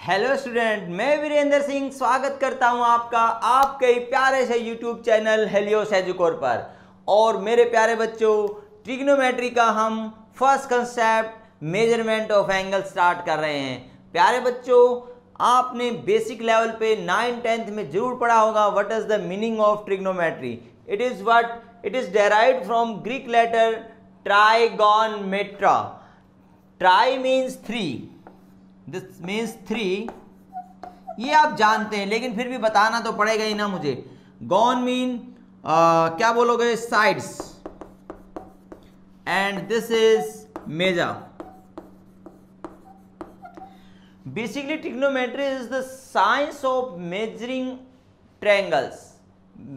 Hello student, मैं वीरेंद्र सिंह स्वागत करता हूं आपका आपके प्यारे से यूट्यूब चैनल हेलियोस एजुकोर पर। और मेरे प्यारे बच्चों, ट्रिग्नोमेट्री का हम first concept measurement of angle start कर रहे हैं। प्यारे बच्चों, आपने बेसिक लेवल पे 9th-10th में जरूर पढ़ा होगा what is the meaning of trigonometry. It is derived from Greek letter ट्राइगोनमेट्रा। ट्राई मीन्स 3, दिस मीन्स 3, ये आप जानते हैं लेकिन फिर भी बताना तो पड़ेगा ही ना मुझे। गॉन मीन क्या बोलोगे, sides, and this is measure. Basically trigonometry is the science of measuring triangles.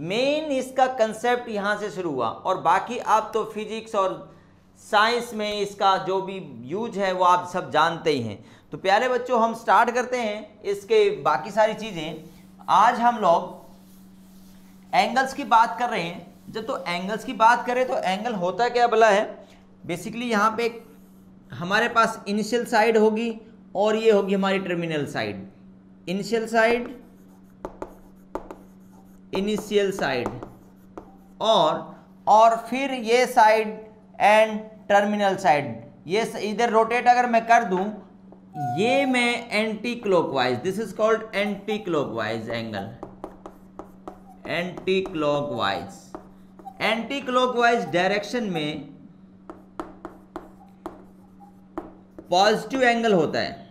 Main इसका कंसेप्ट यहां से शुरू हुआ और बाकी आप तो फिजिक्स और साइंस में इसका जो भी यूज है वो आप सब जानते ही हैं। तो प्यारे बच्चों, हम स्टार्ट करते हैं इसके बाकी सारी चीज़ें। आज हम लोग एंगल्स की बात कर रहे हैं। जब तो एंगल्स की बात करें तो एंगल होता क्या भला है। बेसिकली यहाँ पे हमारे पास इनिशियल साइड होगी और ये होगी हमारी टर्मिनल साइड। इनिशियल साइड और फिर ये साइड एंड टर्मिनल साइड। ये इधर रोटेट अगर मैं कर दूं, ये मैं anti clockwise, this is called anti clockwise angle. Anti clockwise direction में पॉजिटिव एंगल होता है,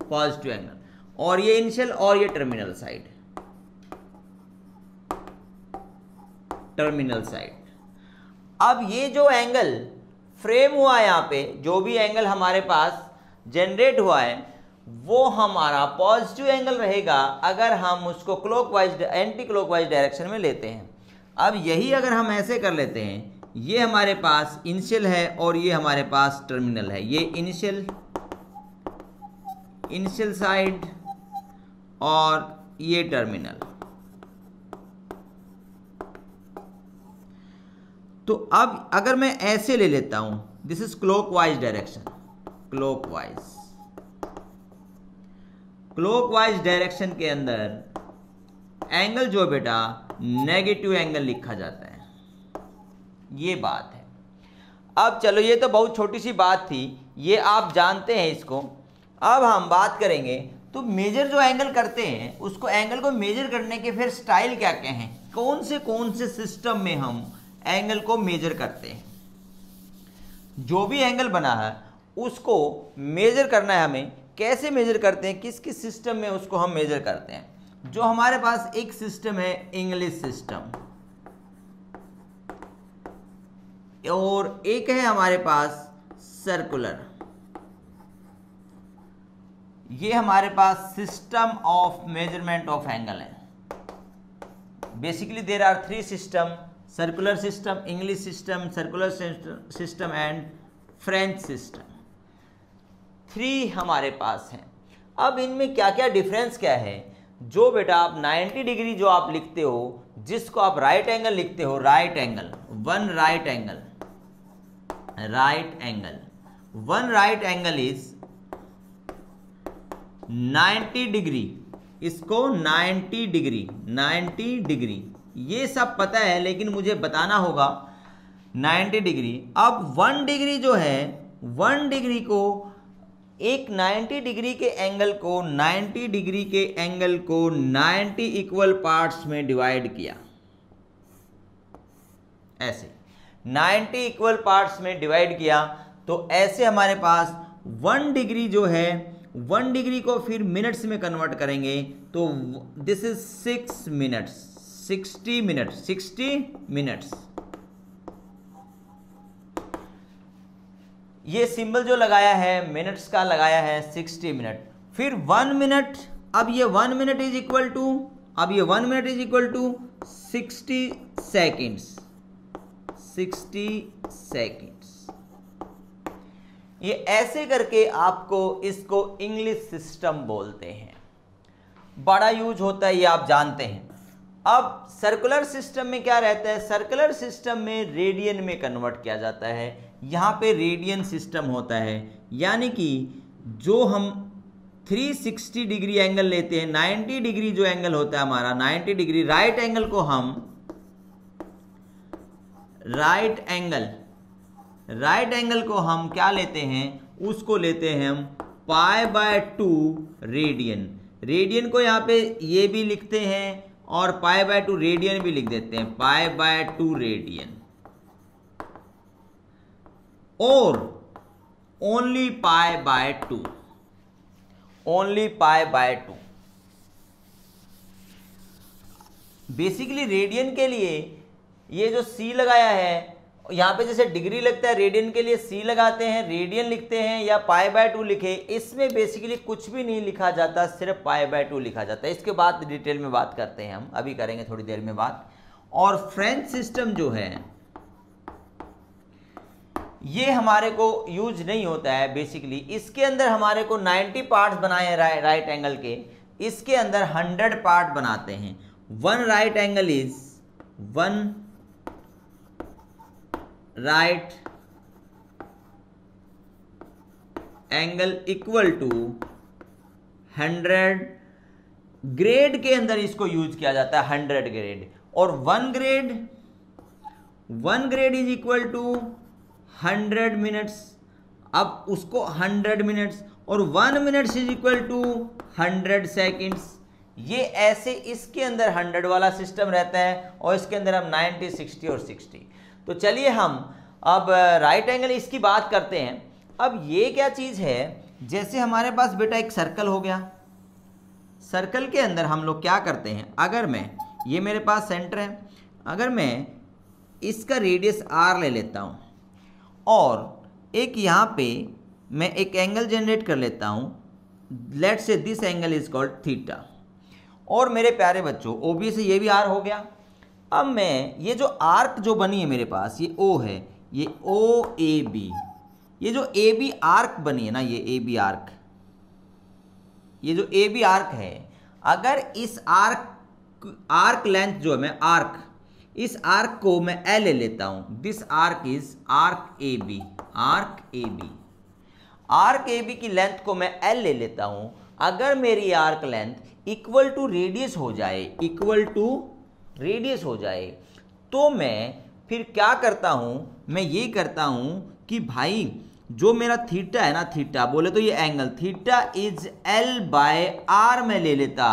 पॉजिटिव एंगल, और ये इनिशियल और ये टर्मिनल साइड। अब ये जो एंगल फ्रेम हुआ है, यहाँ पे जो भी एंगल हमारे पास जनरेट हुआ है वो हमारा पॉजिटिव एंगल रहेगा अगर हम उसको क्लॉकवाइज एंटी क्लॉकवाइज डायरेक्शन में लेते हैं। अब यही अगर हम ऐसे कर लेते हैं, ये हमारे पास इनिशियल है और ये हमारे पास टर्मिनल है। ये इनिशियल साइड और ये टर्मिनल। तो अब अगर मैं ऐसे ले लेता हूं, this is clockwise direction. Clockwise direction के अंदर एंगल जो बेटा नेगेटिव एंगल लिखा जाता है, ये बात है। अब चलो, ये तो बहुत छोटी सी बात थी, ये आप जानते हैं इसको। अब हम बात करेंगे तो मेजर जो एंगल करते हैं उसको, एंगल को मेजर करने के फिर स्टाइल क्या क्या हैं, कौन से सिस्टम में हम एंगल को मेजर करते हैं। जो भी एंगल बना है उसको मेजर करना है हमें। कैसे मेजर करते हैं, किस किस सिस्टम में उसको हम मेजर करते हैं। जो हमारे पास एक सिस्टम है इंग्लिश सिस्टम, और एक है हमारे पास सर्कुलर। ये हमारे पास system of measurement of angle है। Basically there are 3 system: circular system, English system, circular system and French system. 3 हमारे पास हैं। अब इनमें क्या क्या डिफरेंस क्या है। जो बेटा आप 90 डिग्री जो आप लिखते हो, जिसको आप राइट एंगल लिखते हो, right angle, one right angle is 90 degree. इसको 90 डिग्री ये सब पता है लेकिन मुझे बताना होगा 90 डिग्री। अब 1 डिग्री जो है, 1 डिग्री को एक 90 डिग्री के एंगल को 90 इक्वल पार्ट्स में डिवाइड किया। ऐसे 90 इक्वल पार्ट्स में डिवाइड किया तो ऐसे हमारे पास 1 डिग्री जो है, 1 डिग्री को फिर मिनट्स में कन्वर्ट करेंगे तो दिस इज 60 मिनट्स। ये सिंबल जो लगाया है मिनट्स का लगाया है 60 मिनट। फिर 1 मिनट, अब ये 1 minute is equal to 60 seconds. ये ऐसे करके आपको इसको इंग्लिश सिस्टम बोलते हैं। बड़ा यूज होता है, ये आप जानते हैं। अब सर्कुलर सिस्टम में क्या रहता है, सर्कुलर सिस्टम में रेडियन में कन्वर्ट किया जाता है। यहाँ पे रेडियन सिस्टम होता है, यानी कि जो हम 360 डिग्री एंगल लेते हैं, 90 डिग्री जो एंगल होता है हमारा 90 डिग्री, राइट एंगल को हम क्या लेते हैं, उसको लेते हैं हम π/2 रेडियन। रेडियन को यहाँ पे ये भी लिखते हैं और π/2 रेडियन भी लिख देते हैं, π/2 रेडियन, और ओनली π/2, ओनली π/2। बेसिकली रेडियन के लिए ये जो C लगाया है, यहाँ पे जैसे डिग्री लगता है, रेडियन के लिए C लगाते हैं, रेडियन लिखते हैं या π/2 लिखे, इसमें बेसिकली कुछ भी नहीं लिखा जाता, सिर्फ π/2 लिखा जाता है। इसके बाद डिटेल में बात करते हैं हम, अभी करेंगे थोड़ी देर में बात। और फ्रेंच सिस्टम जो है ये हमारे को यूज नहीं होता है बेसिकली। इसके अंदर हमारे को 90 पार्ट्स बनाए हैं राइट एंगल के, इसके अंदर 100 पार्ट बनाते हैं। One right angle is one right angle equal to 100 grade के अंदर इसको यूज किया जाता है, 100 ग्रेड। और one grade is equal to 100 minutes. अब उसको 100 मिनट्स और 1 minutes is equal to 100 seconds. ये ऐसे इसके अंदर 100 वाला सिस्टम रहता है और इसके अंदर हम 90, 60 और 60। तो चलिए हम अब राइट एंगल इसकी बात करते हैं। अब ये क्या चीज़ है, जैसे हमारे पास बेटा एक सर्कल हो गया, सर्कल के अंदर हम लोग क्या करते हैं, अगर मैं ये मेरे पास सेंटर है, अगर मैं इसका रेडियस r ले लेता हूँ और एक यहाँ पे मैं एक एंगल जनरेट कर लेता हूँ, let's say this angle is called theta. और मेरे प्यारे बच्चों ओबीसी ये भी r हो गया। अब मैं ये जो आर्क जो बनी है मेरे पास, ये O है, ये OAB, ये जो AB आर्क बनी है ना, ये AB आर्क, ये जो AB आर्क है, अगर इस आर्क लेंथ जो है, मैं इस आर्क को मैं L ले लेता हूं, this arc is arc AB, arc AB की लेंथ को मैं L ले लेता हूं। अगर मेरी arc length equal to radius हो जाए, तो मैं फिर क्या करता हूं, मैं ये करता हूं कि भाई जो मेरा थीटा है ना, थीटा बोले तो ये एंगल थीटा इज L/R में ले लेता।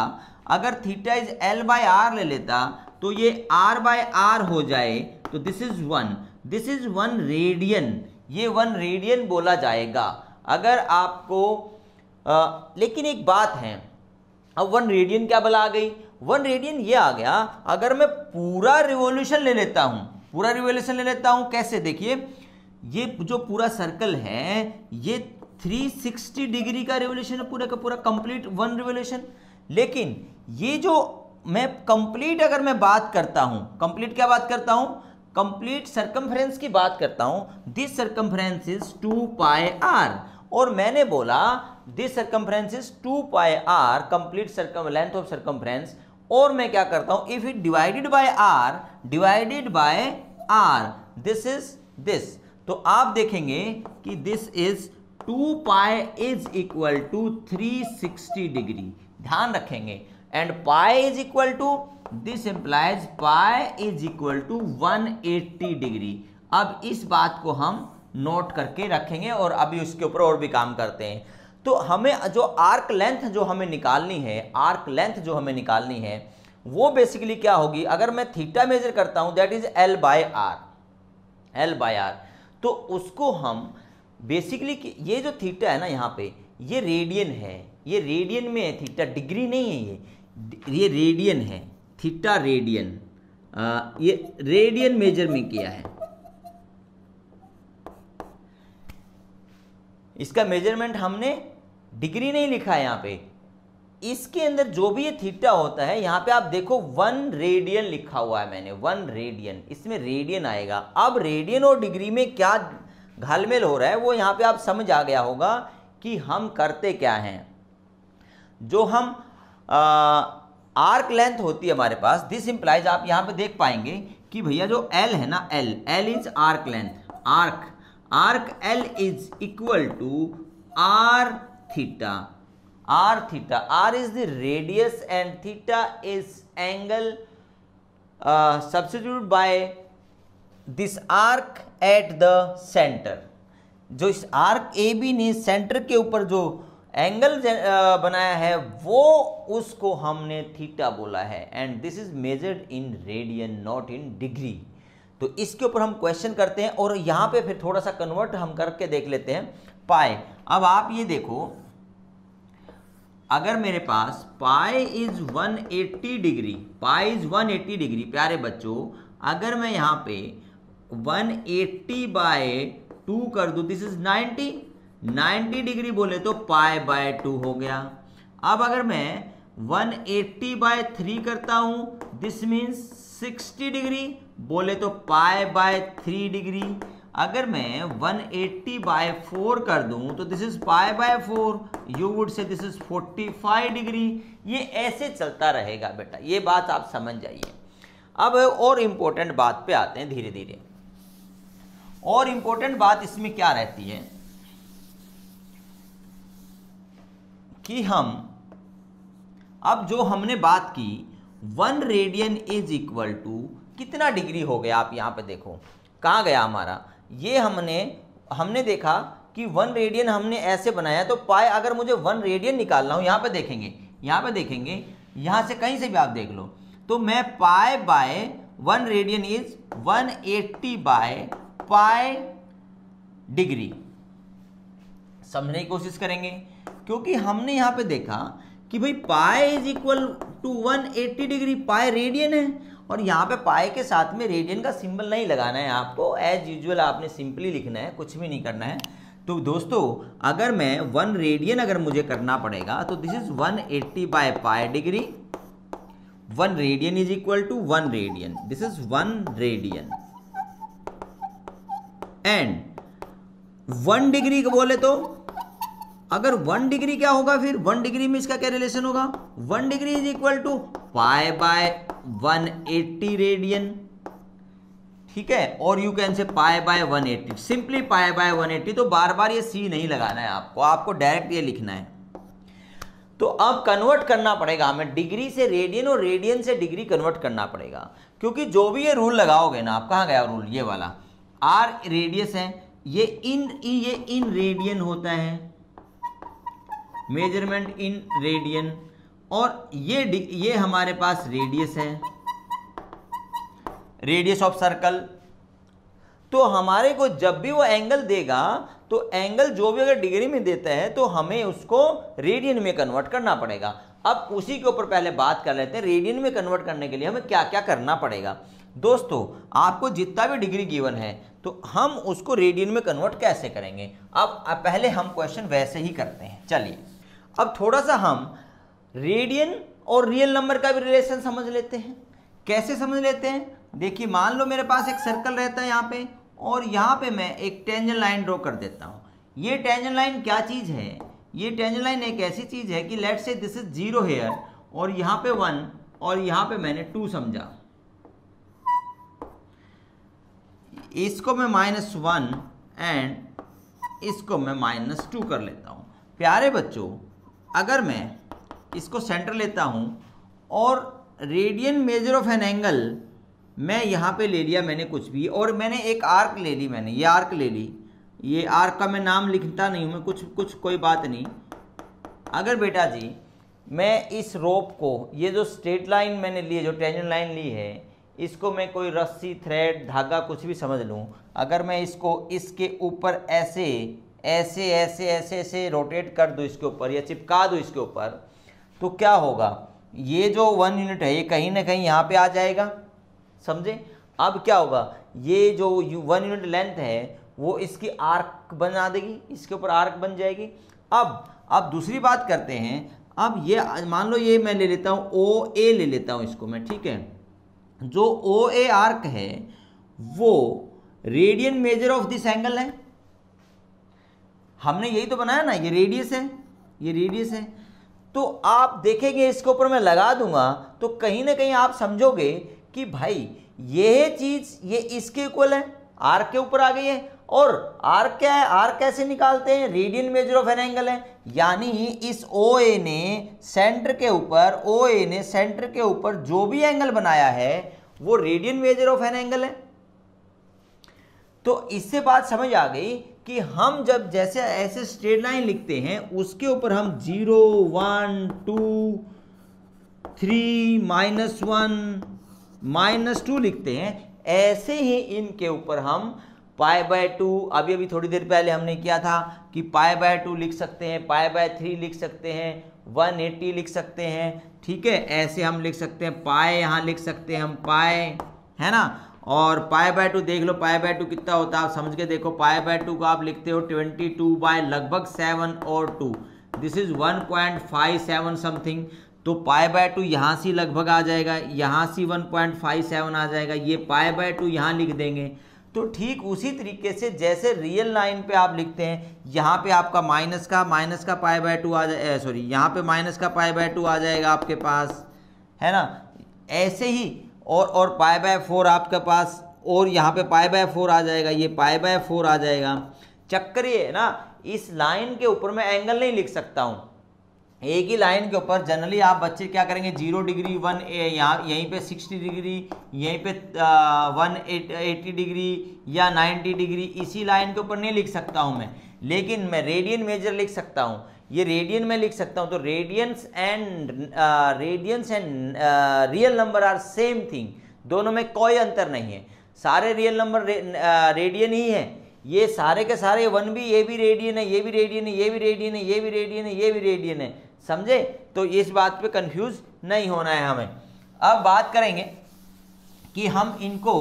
अगर थीटा इज L/R ले लेता तो ये R/R हो जाए, तो दिस इज 1 रेडियन, ये 1 रेडियन बोला जाएगा। अगर आपको लेकिन एक बात है, अब 1 रेडियन क्या बला आ गई, 1 रेडियन ये आ गया अगर मैं पूरा रिवॉल्यूशन ले लेता हूं, कैसे, देखिए ये जो पूरा सर्कल है ये 360 डिग्री का रिवॉल्यूशन है, पूरा का पूरा कंप्लीट 1 रिवॉल्यूशन। लेकिन ये जो मैं कंप्लीट अगर मैं बात करता हूं, कंप्लीट क्या बात करता हूं, कंप्लीट सर्कमफ्रेंस की बात करता हूं, दिस सर्कमफ्रेंस इज 2πr, और मैंने बोला this circumference is 2πr, complete length of circumference. और मैं क्या करता हूं, if it divided by r, this is this, तो आप देखेंगे कि this is 2π is equal to 360 degree, ध्यान रखेंगे, and pi is equal to, this implies pi is equal to 180 degree. अब इस बात को हम नोट करके रखेंगे और अभी उसके ऊपर और भी काम करते हैं। तो हमें जो आर्क लेंथ जो हमें निकालनी है, वो बेसिकली क्या होगी, अगर मैं थीटा मेजर करता हूं दैट इज L/R, तो उसको हम बेसिकली ये जो थीटा है ना, यहाँ पे ये रेडियन है, ये रेडियन में है थीटा, डिग्री नहीं है, ये रेडियन है, थीटा रेडियन, ये रेडियन मेजर में किया है, इसका मेजरमेंट हमने डिग्री नहीं लिखा है यहाँ पे। इसके अंदर जो भी ये थीटा होता है, यहाँ पे आप देखो 1 रेडियन लिखा हुआ है मैंने, 1 रेडियन, इसमें रेडियन आएगा। अब रेडियन और डिग्री में क्या घालमेल हो रहा है वो यहाँ पे आप समझ आ गया होगा कि हम करते क्या हैं। जो हम आर्क लेंथ होती है हमारे पास, दिस इंप्लाइज, आप यहाँ पे देख पाएंगे कि भैया जो L है ना, L is arc length, arc L is equal to R theta, r theta, r is the radius and theta is angle substituted by this arc at the center। जो इस आर्क ए बी ने centre के ऊपर जो angle बनाया है वो उसको हमने थीटा बोला है, and this is measured in radian not in degree. तो इसके ऊपर हम क्वेश्चन करते हैं और यहाँ पे फिर थोड़ा सा कन्वर्ट हम करके देख लेते हैं पाई। अब आप ये देखो, अगर मेरे पास pi is 180 degree, pi is 180 degree, प्यारे बच्चों अगर मैं यहाँ पे 180 बाय 2 कर दूं, दिस इज 90 डिग्री बोले तो पाई बाय 2 हो गया। अब अगर मैं 180 बाय 3 करता हूं, दिस मीन्स 60 डिग्री बोले तो पाई बाय 3 डिग्री। अगर मैं 180 बाय 4 कर दूं तो this is pi by 4, you would say this is 45 degree. ये ऐसे चलता रहेगा बेटा, ये बात आप समझ जाइए। अब और इंपॉर्टेंट बात पे आते हैं धीरे धीरे। और इंपॉर्टेंट बात इसमें क्या रहती है कि हम अब जो हमने बात की 1 रेडियन इज इक्वल टू कितना डिग्री हो गया, आप यहां पे देखो कहां गया हमारा, ये हमने देखा कि 1 रेडियन हमने ऐसे बनाया, तो पाई अगर मुझे 1 रेडियन निकालना हो, यहां पे देखेंगे यहां से कहीं से भी आप देख लो, तो मैं pi by 1 radian is 180 by pi degree समझने की कोशिश करेंगे, क्योंकि हमने यहां पे देखा कि भाई pi is equal to 180 degree, pi radian है, और यहाँ पे पाई के साथ में रेडियन का सिंबल नहीं लगाना है आपको, एज यूजुअल आपने सिंपली लिखना है, कुछ भी नहीं करना है। तो दोस्तों अगर मैं 1 रेडियन अगर मुझे करना पड़ेगा तो this is 180 by pi degree, 1 radian is equal to 1 radian, this is 1 radian, and 1 degree को बोले तो अगर 1 डिग्री क्या होगा, फिर 1 डिग्री में इसका क्या रिलेशन होगा, 1 degree is equal to pi by 180 radian, ठीक है, और you can say pi by 180, simply pi by 180। तो बार बार ये सी नहीं लगाना है आपको डायरेक्ट ये लिखना है। तो अब कन्वर्ट करना पड़ेगा हमें डिग्री से रेडियन और रेडियन से डिग्री कन्वर्ट करना पड़ेगा, क्योंकि जो भी ये रूल लगाओगे ना, आप कहाँ गया रूल, ये वाला आर रेडियस है, ये इन रेडियन होता है, मेजरमेंट इन रेडियन, और ये हमारे पास रेडियस है, रेडियस ऑफ सर्कल। तो हमारे को जब भी वो एंगल देगा तो एंगल जो भी अगर डिग्री में देता है तो हमें उसको रेडियन में कन्वर्ट करना पड़ेगा। अब उसी के ऊपर पहले बात कर लेते हैं, रेडियन में कन्वर्ट करने के लिए हमें क्या क्या करना पड़ेगा। दोस्तों आपको जितना भी डिग्री गिवन है तो हम उसको रेडियन में कन्वर्ट कैसे करेंगे। अब पहले हम क्वेश्चन वैसे ही करते हैं। चलिए अब थोड़ा सा हम रेडियन और रियल नंबर का भी रिलेशन समझ लेते हैं। कैसे समझ लेते हैं, देखिए मान लो मेरे पास एक सर्कल रहता है यहाँ पे, और यहाँ पे मैं एक टेंजेंट लाइन ड्रॉ कर देता हूँ। ये टेंजेंट लाइन क्या चीज़ है, ये टेंजेंट लाइन एक ऐसी चीज़ है कि let's say this is 0 hair, और यहाँ पे 1 और यहाँ पे मैंने 2 समझा, इसको मैं -1 एंड इसको मैं -2 कर लेता हूँ। प्यारे बच्चों अगर मैं इसको सेंटर लेता हूँ और radian measure of an angle मैं यहाँ पे ले लिया मैंने कुछ भी, और मैंने एक आर्क ले ली, मैंने ये आर्क ले ली, ये आर्क का मैं नाम लिखता नहीं हूँ मैं, कुछ कोई बात नहीं। अगर बेटा जी मैं इस रोप को, ये जो स्ट्रेट लाइन मैंने ली है, जो टेंजेंट लाइन ली है, इसको मैं कोई रस्सी, थ्रेड, धागा कुछ भी समझ लूँ, अगर मैं इसको इसके ऊपर ऐसे ऐसे ऐसे ऐसे ऐसे रोटेट कर दूँ इसके ऊपर या चिपका दूँ इसके ऊपर, तो क्या होगा, ये जो 1 यूनिट है ये कहीं ना कहीं यहाँ पे आ जाएगा, समझे। अब क्या होगा, ये जो 1 यूनिट लेंथ है वो इसकी आर्क बना देगी, इसके ऊपर आर्क बन जाएगी। अब दूसरी बात करते हैं। अब ये मान लो ये मैं ले लेता हूँ OA ले लेता हूँ इसको मैं, ठीक है। जो OA आर्क है वो radian measure of this angle है, हमने यही तो बनाया ना, ये रेडियस है, ये रेडियस है। तो आप देखेंगे इसके ऊपर मैं लगा दूंगा तो कहीं ना कहीं आप समझोगे कि भाई ये चीज ये इसके इक्वल है, आर्क के ऊपर आ गई है। और आर क्या है, आर कैसे निकालते हैं, radian measure of an angle है, यानी इस OA ने सेंटर के ऊपर जो भी एंगल बनाया है वो radian measure of an angle है। तो इससे बात समझ आ गई कि हम जब जैसे ऐसे स्ट्रेट लाइन लिखते हैं उसके ऊपर हम 0 1 2 3 -1 -2 लिखते हैं, ऐसे ही इनके ऊपर हम π/2, अभी थोड़ी देर पहले हमने किया था कि π/2 लिख सकते हैं, π/3 लिख सकते हैं, 180 लिख सकते हैं, ठीक है, ऐसे हम लिख सकते हैं, पाई यहाँ लिख सकते हैं हम पाई, है ना। और π/2 देख लो, π/2 कितना होता है आप समझ के देखो, π/2 को आप लिखते हो 22 लगभग 7 और 2, दिस इज 1.57 समथिंग। तो π/2 यहाँ से लगभग आ जाएगा, यहाँ से 1.57 आ जाएगा, ये π/2 यहाँ लिख देंगे। तो ठीक उसी तरीके से जैसे रियल लाइन पे आप लिखते हैं, यहाँ पे आपका माइनस का π/2 आ जाए, सॉरी यहाँ पे माइनस का π/2 आ जाएगा आपके पास, है ना, ऐसे ही और π/4 आपके पास, और यहाँ पे π/4 आ जाएगा, ये π/4 आ जाएगा। चक्कर ये है ना, इस लाइन के ऊपर मैं एंगल नहीं लिख सकता हूँ, एक ही लाइन के ऊपर जनरली आप बच्चे क्या करेंगे, 0 डिग्री 1 यहाँ यहीं पे 60 डिग्री, यहीं पे 180 डिग्री या 90 डिग्री, इसी लाइन के ऊपर नहीं लिख सकता हूँ मैं, लेकिन मैं रेडियन मेजर लिख सकता हूँ, ये रेडियन में लिख सकता हूँ। तो radians and real number are same thing, दोनों में कोई अंतर नहीं है, सारे रियल नंबर रेडियन ही है, ये सारे के सारे 1 भी, ये भी रेडियन है, ये भी रेडियन है, ये भी रेडियन है, ये भी रेडियन है, ये भी रेडियन है, समझे। तो इस बात पे कंफ्यूज नहीं होना है हमें। अब बात करेंगे कि हम इनको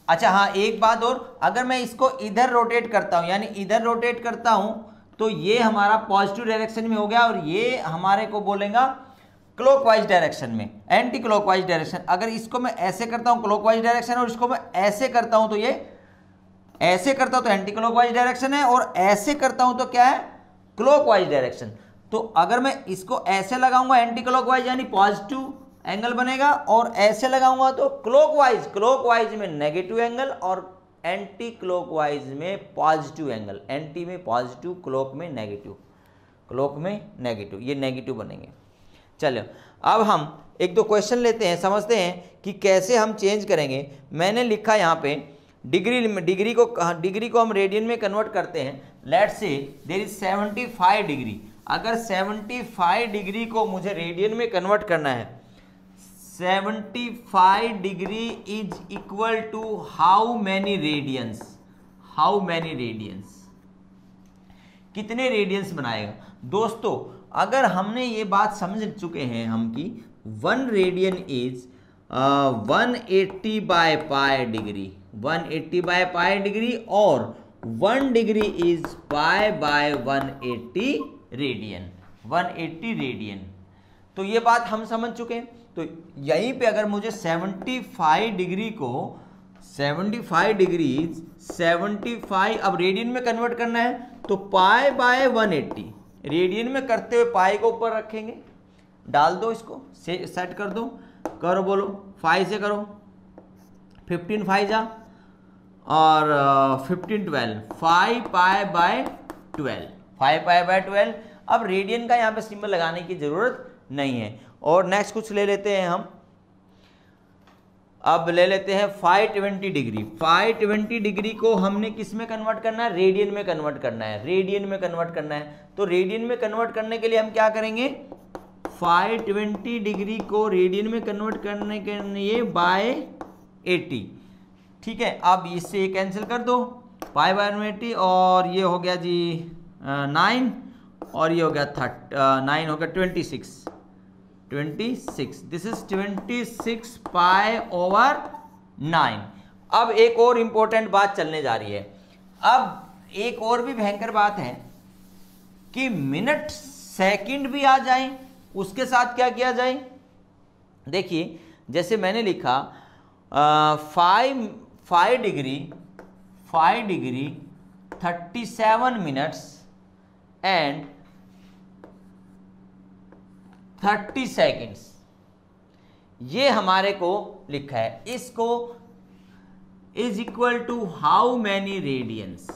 अच्छा हाँ, एक बात और, अगर मैं इसको इधर रोटेट करता हूँ, यानी इधर रोटेट करता हूँ, तो ये हमारा पॉजिटिव डायरेक्शन में हो गया, और ये हमारे को बोलेगा क्लॉकवाइज डायरेक्शन में, एंटी क्लॉकवाइज डायरेक्शन। अगर इसको मैं ऐसे करता हूँ क्लॉकवाइज डायरेक्शन, और इसको मैं ऐसे करता हूँ तो ये ऐसे करता हूँ तो एंटी क्लॉकवाइज डायरेक्शन है, और ऐसे करता हूँ तो क्या है, क्लॉकवाइज डायरेक्शन। तो अगर मैं इसको ऐसे लगाऊंगा एंटी क्लॉकवाइज यानी पॉजिटिव एंगल बनेगा, और ऐसे लगाऊंगा तो क्लॉकवाइज में नेगेटिव एंगल, और एंटी क्लॉकवाइज में पॉजिटिव एंगल, एंटी में पॉजिटिव, क्लॉक में नेगेटिव, ये नेगेटिव बनेंगे। चलो अब हम एक दो क्वेश्चन लेते हैं, समझते हैं कि कैसे हम चेंज करेंगे। मैंने लिखा यहाँ पे डिग्री को हम रेडियन में कन्वर्ट करते हैं। Let's say there is 75 degree, अगर 75 डिग्री को मुझे रेडियन में कन्वर्ट करना है, 75 degree is equal to how many radians, कितने रेडियंस बनाएगा। दोस्तों अगर हमने ये बात समझ चुके हैं हम कि 1 radian is 180 by pi degree, 180 by pi degree, और 1 degree is pi by 180 radian, 180 radian. तो ये बात हम समझ चुके हैं। तो यहीं पे अगर मुझे 75 डिग्री को 75 डिग्री 75 अब रेडियन में कन्वर्ट करना है, तो पाई बाय 180 रेडियन में करते हुए पाई को ऊपर रखेंगे, डाल दो, इसको सेट कर दो, करो, बोलो 5 से करो, 15 5 जा, और 15 12, 5 पाई बाय 12, 5 पाई बाय 12। अब रेडियन का यहाँ पे सिंबल लगाने की जरूरत नहीं है। और नेक्स्ट कुछ ले लेते हैं हम, अब ले लेते हैं 520 डिग्री। 520 डिग्री को हमने किस में कन्वर्ट करना है, रेडियन में कन्वर्ट करना है, रेडियन में कन्वर्ट करना है। तो रेडियन में कन्वर्ट करने के लिए हम क्या करेंगे, 520 डिग्री को रेडियन में कन्वर्ट करने के लिए बाय 80, ठीक है। अब इससे कैंसिल कर दो, पाई बाय 180, और ये हो गया जी 9, और ये हो गया 9 हो गया 26, दिस इज 26 पाई ओवर 9। अब एक और इंपॉर्टेंट बात चलने जा रही है। अब एक और भी भयंकर बात है कि मिनट सेकंड भी आ जाए, उसके साथ क्या किया जाए। देखिए जैसे मैंने लिखा 5 डिग्री 37 मिनट्स एंड 30 सेकेंड्स, ये हमारे को लिखा है। इसको is equal to how many radians.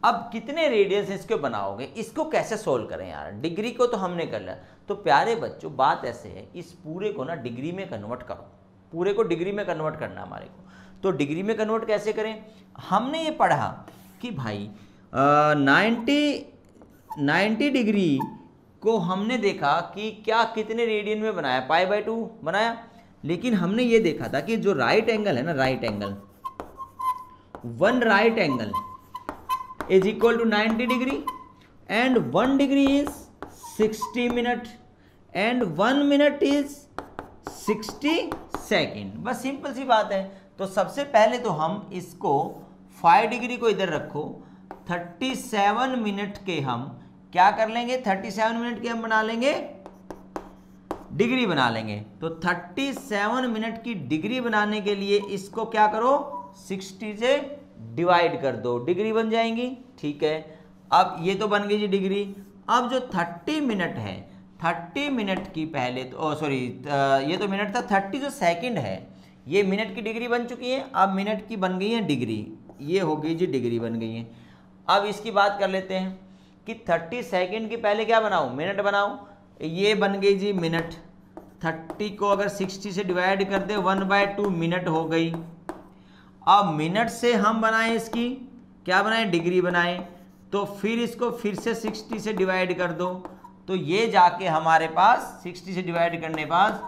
अब कितने रेडियंस इसके बनाओगे, इसको कैसे सोल्व करें यार। डिग्री को तो हमने कर लिया, तो प्यारे बच्चों बात ऐसे है, इस पूरे को ना डिग्री में कन्वर्ट करो, पूरे को डिग्री में कन्वर्ट करना हमारे को। तो डिग्री में कन्वर्ट कैसे करें, हमने ये पढ़ा कि भाई 90 डिग्री को हमने देखा कि क्या कितने रेडियन में बनाया, π/2 बनाया। लेकिन हमने ये देखा था कि जो राइट एंगल है ना, right angle, one right angle is equal to 90 degree and 1 degree is 60 minute and 1 minute is 60 second. बस सिंपल सी बात है। तो सबसे पहले तो हम इसको 5 डिग्री को इधर रखो, 37 मिनट के हम क्या कर लेंगे, 37 मिनट के हम बना लेंगे डिग्री बना लेंगे। तो 37 मिनट की डिग्री बनाने के लिए इसको क्या करो, 60 से डिवाइड कर दो, डिग्री बन जाएंगी। ठीक है, अब ये तो बन गई जी डिग्री। अब जो 30 मिनट है, 30 मिनट की पहले तो सॉरी ये तो मिनट था, 30 जो सेकंड है ये मिनट की डिग्री बन चुकी है। अब मिनट की बन गई है डिग्री, ये हो गई जी डिग्री बन गई है। अब इसकी बात कर लेते हैं कि 30 सेकंड की पहले क्या बनाऊं, मिनट बनाऊं। ये बन गई जी मिनट। 30 को अगर 60 से डिवाइड कर दे 1/2 मिनट हो गई। अब मिनट से हम बनाएं इसकी क्या बनाएं, डिग्री बनाएं। तो फिर इसको फिर से 60 से डिवाइड कर दो, तो ये जाके हमारे पास 60 से डिवाइड करने पास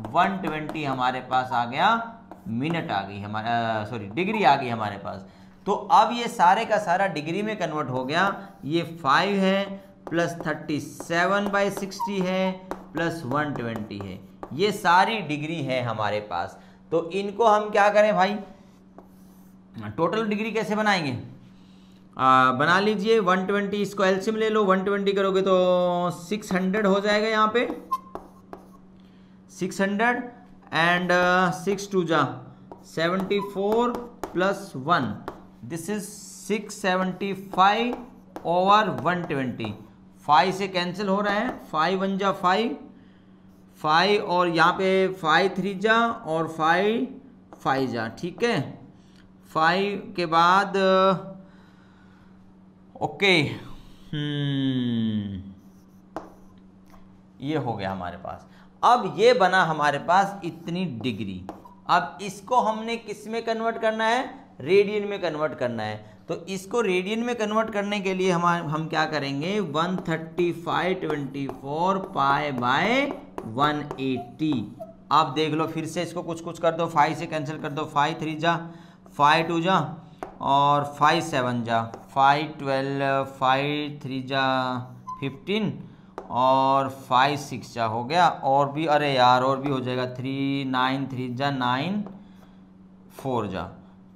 120 हमारे पास आ गया, मिनट आ गई हमारा, सॉरी डिग्री आ गई हमारे पास। तो अब ये सारे का सारा डिग्री में कन्वर्ट हो गया। ये 5 है प्लस 37/60 है प्लस 120 है, ये सारी डिग्री है हमारे पास। तो इनको हम क्या करें भाई, टोटल डिग्री कैसे बनाएंगे, बना लीजिए 120, इसको एलसीएम ले लो, 120 करोगे तो 600 हो जाएगा यहाँ पे, 600 एंड 6 2 जा 74 प्लस 1, दिस इज 675 ओवर 120। 5 से कैंसिल हो रहा है, 5 1 जा 5 5 और यहाँ पे 5 3 जा और 5 5 जा। ठीक है, 5 के बाद ओके ये हो गया हमारे पास। अब ये बना हमारे पास इतनी डिग्री। अब इसको हमने किस में कन्वर्ट करना है, रेडियन में कन्वर्ट करना है। तो इसको रेडियन में कन्वर्ट करने के लिए हम क्या करेंगे, 135/24 π/180। अब देख लो फिर से इसको कुछ कुछ कर दो, 5 से कैंसिल कर दो, 5 3 जा 5 2 जा और 5 7 जा 5 12 5 3 जा 15 और 5 6 जा हो गया। और भी अरे यार और भी हो जाएगा, 3 9 3 जा 9 4 जा,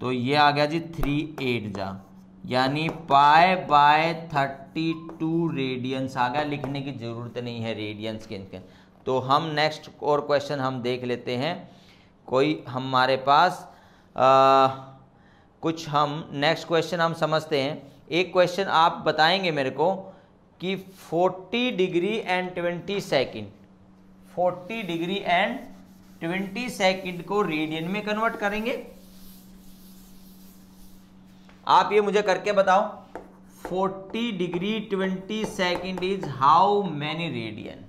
तो ये आ गया जी 3 8 जा, यानी π/32 रेडियंस आ गया। लिखने की ज़रूरत नहीं है रेडियंस के इनके। तो हम नेक्स्ट और क्वेश्चन हम देख लेते हैं, कोई हमारे पास कुछ हम नेक्स्ट क्वेश्चन हम समझते हैं। एक क्वेश्चन आप बताएंगे मेरे को कि 40 degree and 20 second, 40 degree and 20 second को रेडियन में कन्वर्ट करेंगे। आप ये मुझे करके बताओ, 40 degree 20 second is how many radian,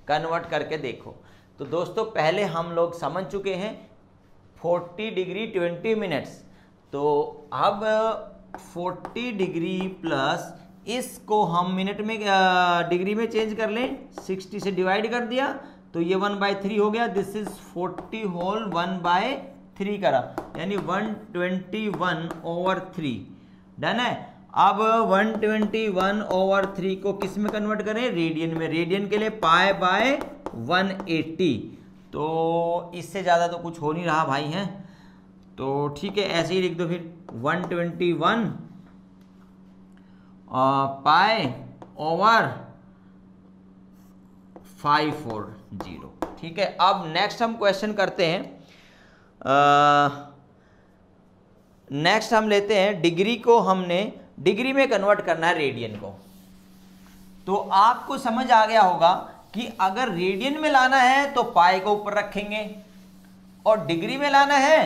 convert करके देखो। तो दोस्तों पहले हम लोग समझ चुके हैं 40 डिग्री 20 मिनट्स। तो अब 40 डिग्री प्लस इसको हम मिनट में डिग्री में चेंज कर लें, 60 से डिवाइड कर दिया तो ये 1/3 हो गया। दिस इज 40 होल 1/3 करा, यानी 121/3। डन है। अब 121/3 को किस में कन्वर्ट करें, रेडियन में। रेडियन के लिए π/180। तो इससे ज़्यादा तो कुछ हो नहीं रहा भाई हैं, तो ठीक है ऐसे ही लिख दो फिर 121 π/540। ठीक है, अब नेक्स्ट हम क्वेश्चन करते हैं। नेक्स्ट हम लेते हैं डिग्री को, हमने डिग्री में कन्वर्ट करना है रेडियन को। तो आपको समझ आ गया होगा कि अगर रेडियन में लाना है तो पाई को ऊपर रखेंगे और डिग्री में लाना है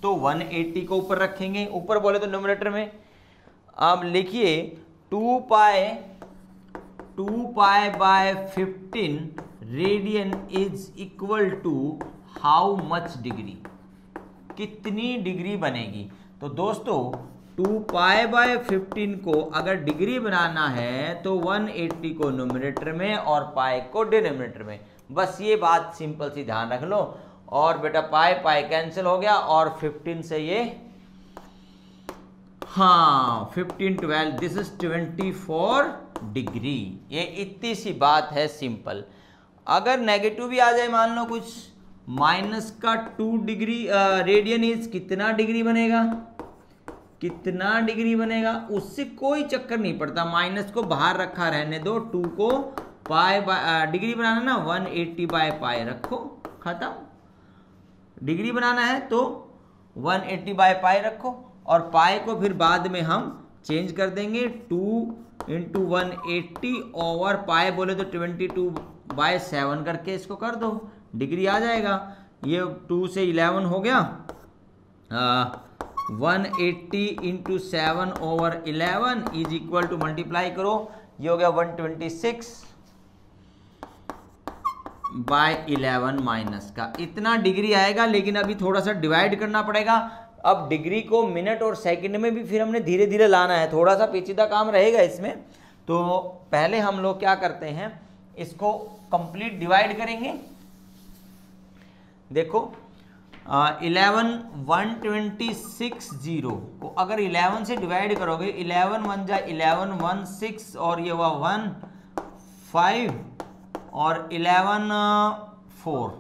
तो 180 को ऊपर रखेंगे, ऊपर बोले तो न्यूमरेटर में। अब लिखिए 2 pi by 15 radian is equal to how much degree, कितनी डिग्री बनेगी। तो दोस्तों 2 पाई बाय 15 को अगर डिग्री बनाना है तो 180 को न्यूमरेटर में और पाई को डिनोमिनेटर में। बस ये बात सिंपल सी ध्यान रख लो। और बेटा पाई पाई कैंसिल हो गया और 15 से ये, हाँ 15 12, दिस इज 24 डिग्री। ये इतनी सी बात है सिंपल। अगर नेगेटिव भी आ जाए, मान लो कुछ माइनस का 2 डिग्री रेडियन इज कितना डिग्री बनेगा, कितना डिग्री बनेगा, उससे कोई चक्कर नहीं पड़ता, माइनस को बाहर रखा रहने दो। 2 को पाई बाय डिग्री बनाना ना 180 बाय पाई रखो, खत्म। डिग्री बनाना है तो 180 बाय पाई रखो और पाई को फिर बाद में हम चेंज कर देंगे। 2 इंटू 180 ओवर पाई बोले तो 22 बाय 7 करके इसको कर दो, डिग्री आ जाएगा। ये 2 से 11 हो गया, 180 into 7 over 11 is equal to, multiply करो, ये हो गया 126 बाय 11 माइनस का, इतना डिग्री आएगा। लेकिन अभी थोड़ा सा डिवाइड करना पड़ेगा। अब डिग्री को मिनट और सेकंड में भी फिर हमने धीरे धीरे लाना है, थोड़ा सा पेचीदा काम रहेगा इसमें। तो पहले हम लोग क्या करते हैं, इसको कंप्लीट डिवाइड करेंगे। देखो 11 126 को अगर 11 से डिवाइड करोगे, 11 1 जा 11 1 6 और ये हुआ 1 5 और 11 4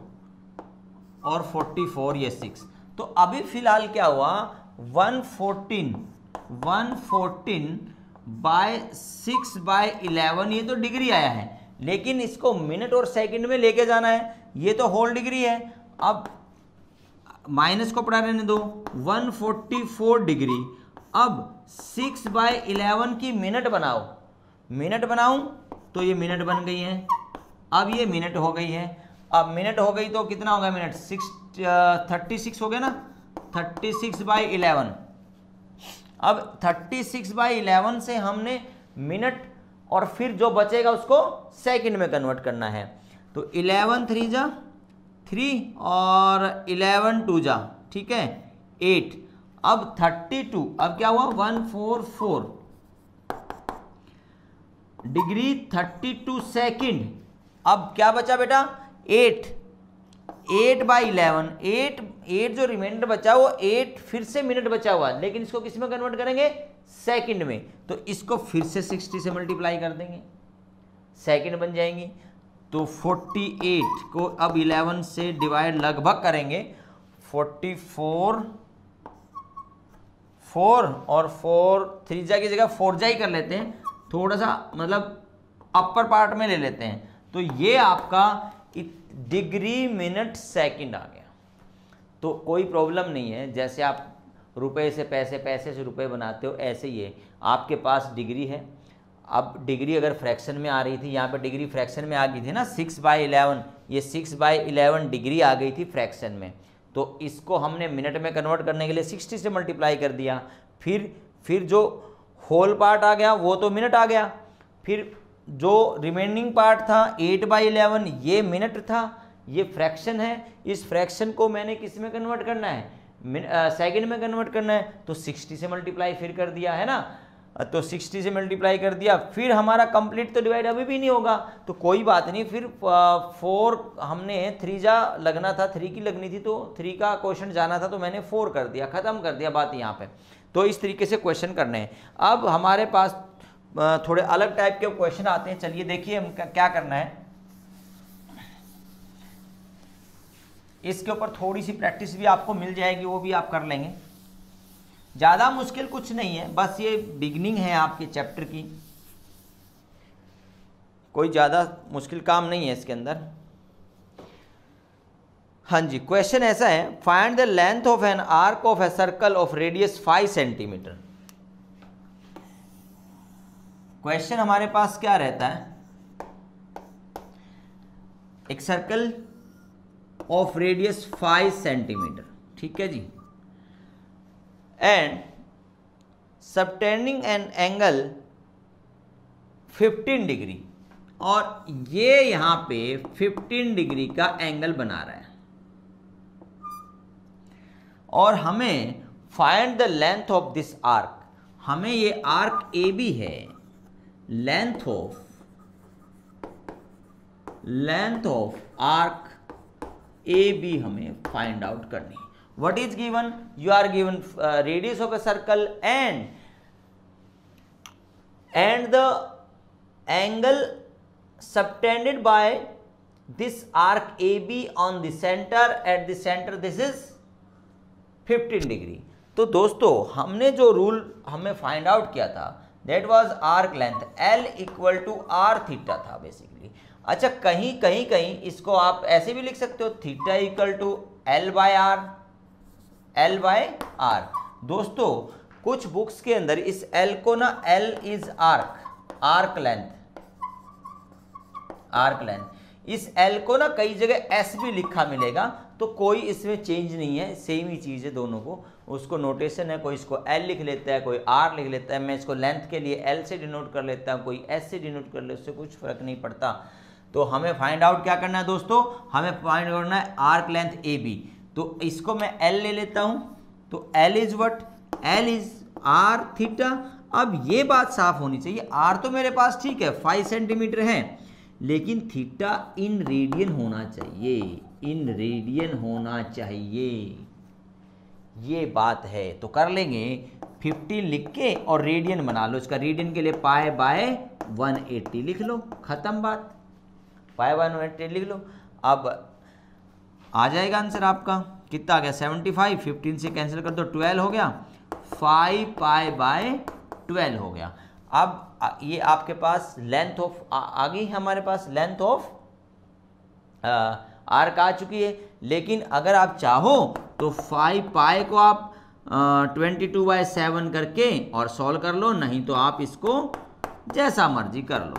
और 44 ये 6। तो अभी फिलहाल क्या हुआ, 114 बाय 6 बाय 11, ये तो डिग्री आया है, लेकिन इसको मिनट और सेकंड में लेके जाना है, ये तो होल डिग्री है। अब माइनस को पढ़ा रहने दो, 144 डिग्री। अब 6 बाय 11 की मिनट बनाओ, मिनट बनाऊं तो ये मिनट बन गई है। अब ये मिनट हो गई है, अब मिनट हो गई तो कितना होगा मिनट, 36 हो गया ना, 36 बाई 11। अब 36 बाई 11 से हमने मिनट और फिर जो बचेगा उसको सेकंड में कन्वर्ट करना है। तो 11 3 जा 3 और 11 2 जा, ठीक है 8। अब 32, अब क्या हुआ 144 डिग्री 32 सेकंड। अब क्या बचा बेटा 8 बाई 11, 8 जो रिमाइंडर बचा वो 8 फिर से मिनट बचा हुआ, लेकिन इसको किस में कन्वर्ट करेंगे, सेकंड में। तो इसको फिर से 60 से मल्टीप्लाई कर देंगे, सेकंड बन जाएंगी। तो 48 को अब 11 से डिवाइड लगभग करेंगे, 44 4 और 4 3 जा की जगह 4 जा ही कर लेते हैं, थोड़ा सा मतलब अपर पार्ट में ले लेते हैं। तो ये आपका डिग्री मिनट सेकंड आ गया। तो कोई प्रॉब्लम नहीं है, जैसे आप रुपए से पैसे, पैसे से रुपए बनाते हो, ऐसे ही है। आपके पास डिग्री है, अब डिग्री अगर फ्रैक्शन में आ रही थी, यहाँ पे डिग्री फ्रैक्शन में आ गई थी ना 6 बाई 11, ये 6 बाई 11 डिग्री आ गई थी फ्रैक्शन में। तो इसको हमने मिनट में कन्वर्ट करने के लिए 60 से मल्टीप्लाई कर दिया। फिर जो होल पार्ट आ गया वो तो मिनट आ गया, फिर जो रिमेनिंग पार्ट था 8 बाई 11 ये मिनट था, ये फ्रैक्शन है। इस फ्रैक्शन को मैंने किस में कन्वर्ट करना है, सेकंड में कन्वर्ट करना है। तो 60 से मल्टीप्लाई फिर कर दिया है ना, तो 60 से मल्टीप्लाई कर दिया। फिर हमारा कंप्लीट तो डिवाइड अभी भी नहीं होगा, तो कोई बात नहीं। फिर 4 हमने 3 जा लगना था, 3 की लगनी थी, तो 3 का क्वेश्चन जाना था, तो मैंने 4 कर दिया, खत्म कर दिया बात यहाँ पे। तो इस तरीके से क्वेश्चन करने हैं। अब हमारे पास थोड़े अलग टाइप के क्वेश्चन आते हैं, चलिए देखिए हम क्या करना है। इसके ऊपर थोड़ी सी प्रैक्टिस भी आपको मिल जाएगी, वो भी आप कर लेंगे। ज़्यादा मुश्किल कुछ नहीं है, बस ये बिगनिंग है आपके चैप्टर की, कोई ज़्यादा मुश्किल काम नहीं है इसके अंदर। हाँ जी, क्वेश्चन ऐसा है, find the length of an arc of a circle of radius 5 centimetre. Question हमारे पास क्या रहता है, एक सर्कल ऑफ रेडियस 5 सेंटीमीटर, ठीक है जी, and subtending an angle 15 degree, और ये यहां पे 15 डिग्री का एंगल बना रहा है, और हमें find the length of this arc, हमें ये आर्क ए बी है, length of arc A B हमें फाइंड आउट करनी है। What is given? You are given radius of a circle and the angle subtended by this arc AB on the center, at the center this is 15 degree. तो दोस्तों हमने जो rule हमें find out किया था that was arc length L equal to R theta था basically. अच्छा, कहीं इसको आप ऐसे भी लिख सकते हो, theta equal to L by R. दोस्तों कुछ बुक्स के अंदर इस L को ना L इज आर्क लेंथ, इस L को ना कई जगह S भी लिखा मिलेगा, तो कोई इसमें चेंज नहीं है, सेम ही चीज़ है दोनों को, उसको नोटेशन है, कोई इसको L लिख लेता है, कोई R लिख लेता है, मैं इसको लेंथ के लिए L से डिनोट कर लेता हूँ, कोई S से डिनोट कर ले, उससे कुछ फर्क नहीं पड़ता। तो हमें फाइंड आउट क्या करना है दोस्तों? हमें फाइंड करना है आर्क लेंथ AB। तो इसको मैं L ले लेता हूँ, तो L is what? L is R theta. अब ये बात साफ होनी चाहिए, R तो मेरे पास ठीक है 5 सेंटीमीटर है, लेकिन थीटा इन रेडियन होना चाहिए, ये बात है। तो कर लेंगे 15 लिख के और रेडियन बना लो, इसका रेडियन के लिए पाई बाय 180 लिख लो, खत्म बात, पाई बाय 180 लिख लो। अब आ जाएगा आंसर आपका, कितना आ गया 75, 15 से कैंसिल कर दो 12 हो गया, 5 पाई बाय 12 हो गया। अब ये आपके पास लेंथ ऑफ आ गई, हमारे पास लेंथ ऑफ आर्क आ चुकी है। लेकिन अगर आप चाहो तो 5 पाई को आप 22/7 करके और सॉल्व कर लो, नहीं तो आप इसको जैसा मर्जी कर लो।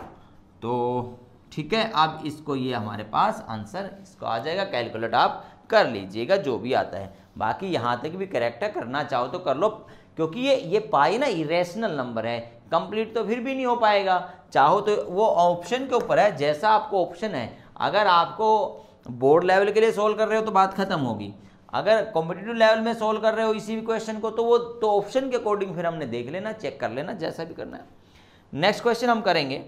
तो ठीक है, अब इसको ये हमारे पास आंसर इसको आ जाएगा, कैलकुलेट आप कर लीजिएगा जो भी आता है। बाकी यहाँ तक भी करेक्ट है, करना चाहो तो कर लो, क्योंकि ये पाई ना इरेशनल नंबर है, कंप्लीट तो फिर भी नहीं हो पाएगा। चाहो तो वो ऑप्शन के ऊपर है, जैसा आपको ऑप्शन है। अगर आपको बोर्ड लेवल के लिए सोल्व कर रहे हो तो बात खत्म होगी, अगर कॉम्पिटिटिव लेवल में सोल्व कर रहे हो इसी भी क्वेश्चन को, तो वो तो ऑप्शन के अकॉर्डिंग फिर हमने देख लेना, चेक कर लेना, जैसा भी करना है। नेक्स्ट क्वेश्चन हम करेंगे,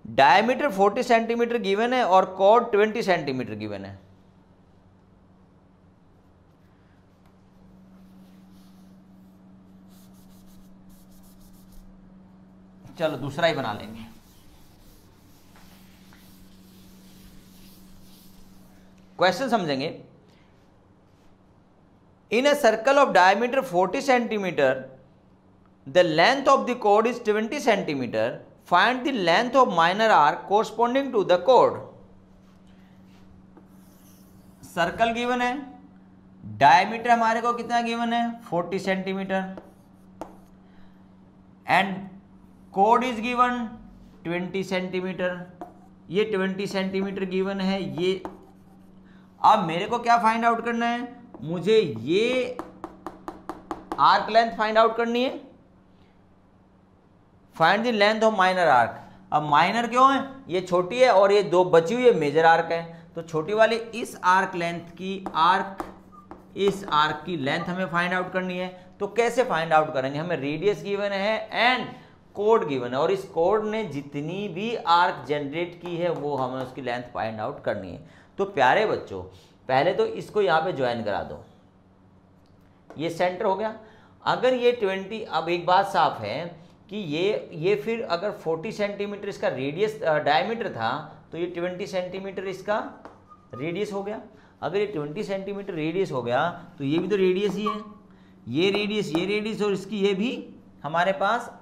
डायमीटर 40 सेंटीमीटर गिवन है और कॉर्ड 20 सेंटीमीटर गिवन है। चलो दूसरा ही बना लेंगे। क्वेश्चन समझेंगे। In a circle of diameter 40 centimetre the length of the कोड is 20 centimetre, find the length of minor arc corresponding to the कोड। सर्कल गिवन है, डायमीटर हमारे को कितना गिवन है 40 सेंटीमीटर, एंड कोड इज गिवन 20 सेंटीमीटर। ये 20 सेंटीमीटर गिवन है। ये अब मेरे को क्या फाइंड आउट करना है? मुझे ये आर्क लेंथ फाइंड आउट करनी है, find the length of minor arc. अब माइनर क्यों है? ये छोटी है और ये दो बची हुई है मेजर आर्क है, तो छोटी वाली इस आर्क लेंथ की इस आर्क की लेंथ हमें फाइंड आउट करनी है। तो कैसे फाइंड आउट करेंगे? हमें रेडियस गिवन है एंड कोड गिवन है, और इस कोड ने जितनी भी आर्क जनरेट की है वो हमें उसकी लेंथ फाइंड आउट करनी है। तो प्यारे बच्चों, पहले तो इसको यहाँ पे ज्वाइन करा दो, ये सेंटर हो गया। अगर ये 20, अब एक बात साफ है कि ये फिर अगर 40 सेंटीमीटर इसका रेडियस डायमीटर था, तो ये 20 सेंटीमीटर इसका रेडियस हो गया। अगर ये 20 सेंटीमीटर रेडियस हो गया तो ये भी तो रेडियस ही है, ये रेडियस और इसकी ये भी हमारे पास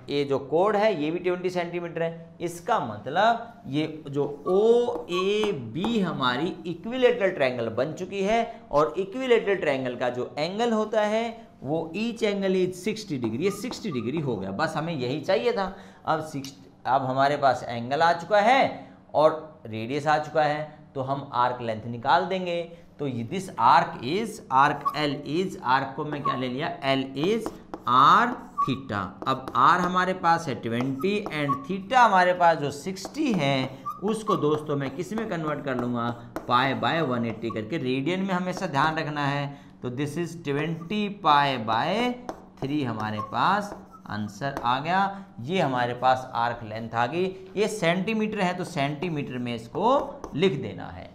ये जो कोड है ये भी 20 सेंटीमीटर है। इसका मतलब ये जो ओ ए बी हमारी इक्विलेटरल ट्रायंगल बन चुकी है, और इक्विलेटरल ट्रायंगल का जो एंगल होता है वो ईच एंगल इज 60 डिग्री। ये 60 डिग्री हो गया, बस हमें यही चाहिए था। अब हमारे पास एंगल आ चुका है और रेडियस आ चुका है, तो हम आर्क लेंथ निकाल देंगे। तो this arc is, arc L is, arc को मैं क्या ले लिया, एल इज आर थीटा। अब आर हमारे पास है 20 एंड थीटा हमारे पास जो 60 है, उसको दोस्तों मैं किस में कन्वर्ट कर लूँगा, पाई बाय 180 करके। रेडियन में हमेशा ध्यान रखना है। तो दिस इज 20 पाई बाय 3 हमारे पास आंसर आ गया। ये हमारे पास आर्क लेंथ आ गई। ये सेंटीमीटर है तो सेंटीमीटर में इसको लिख देना है।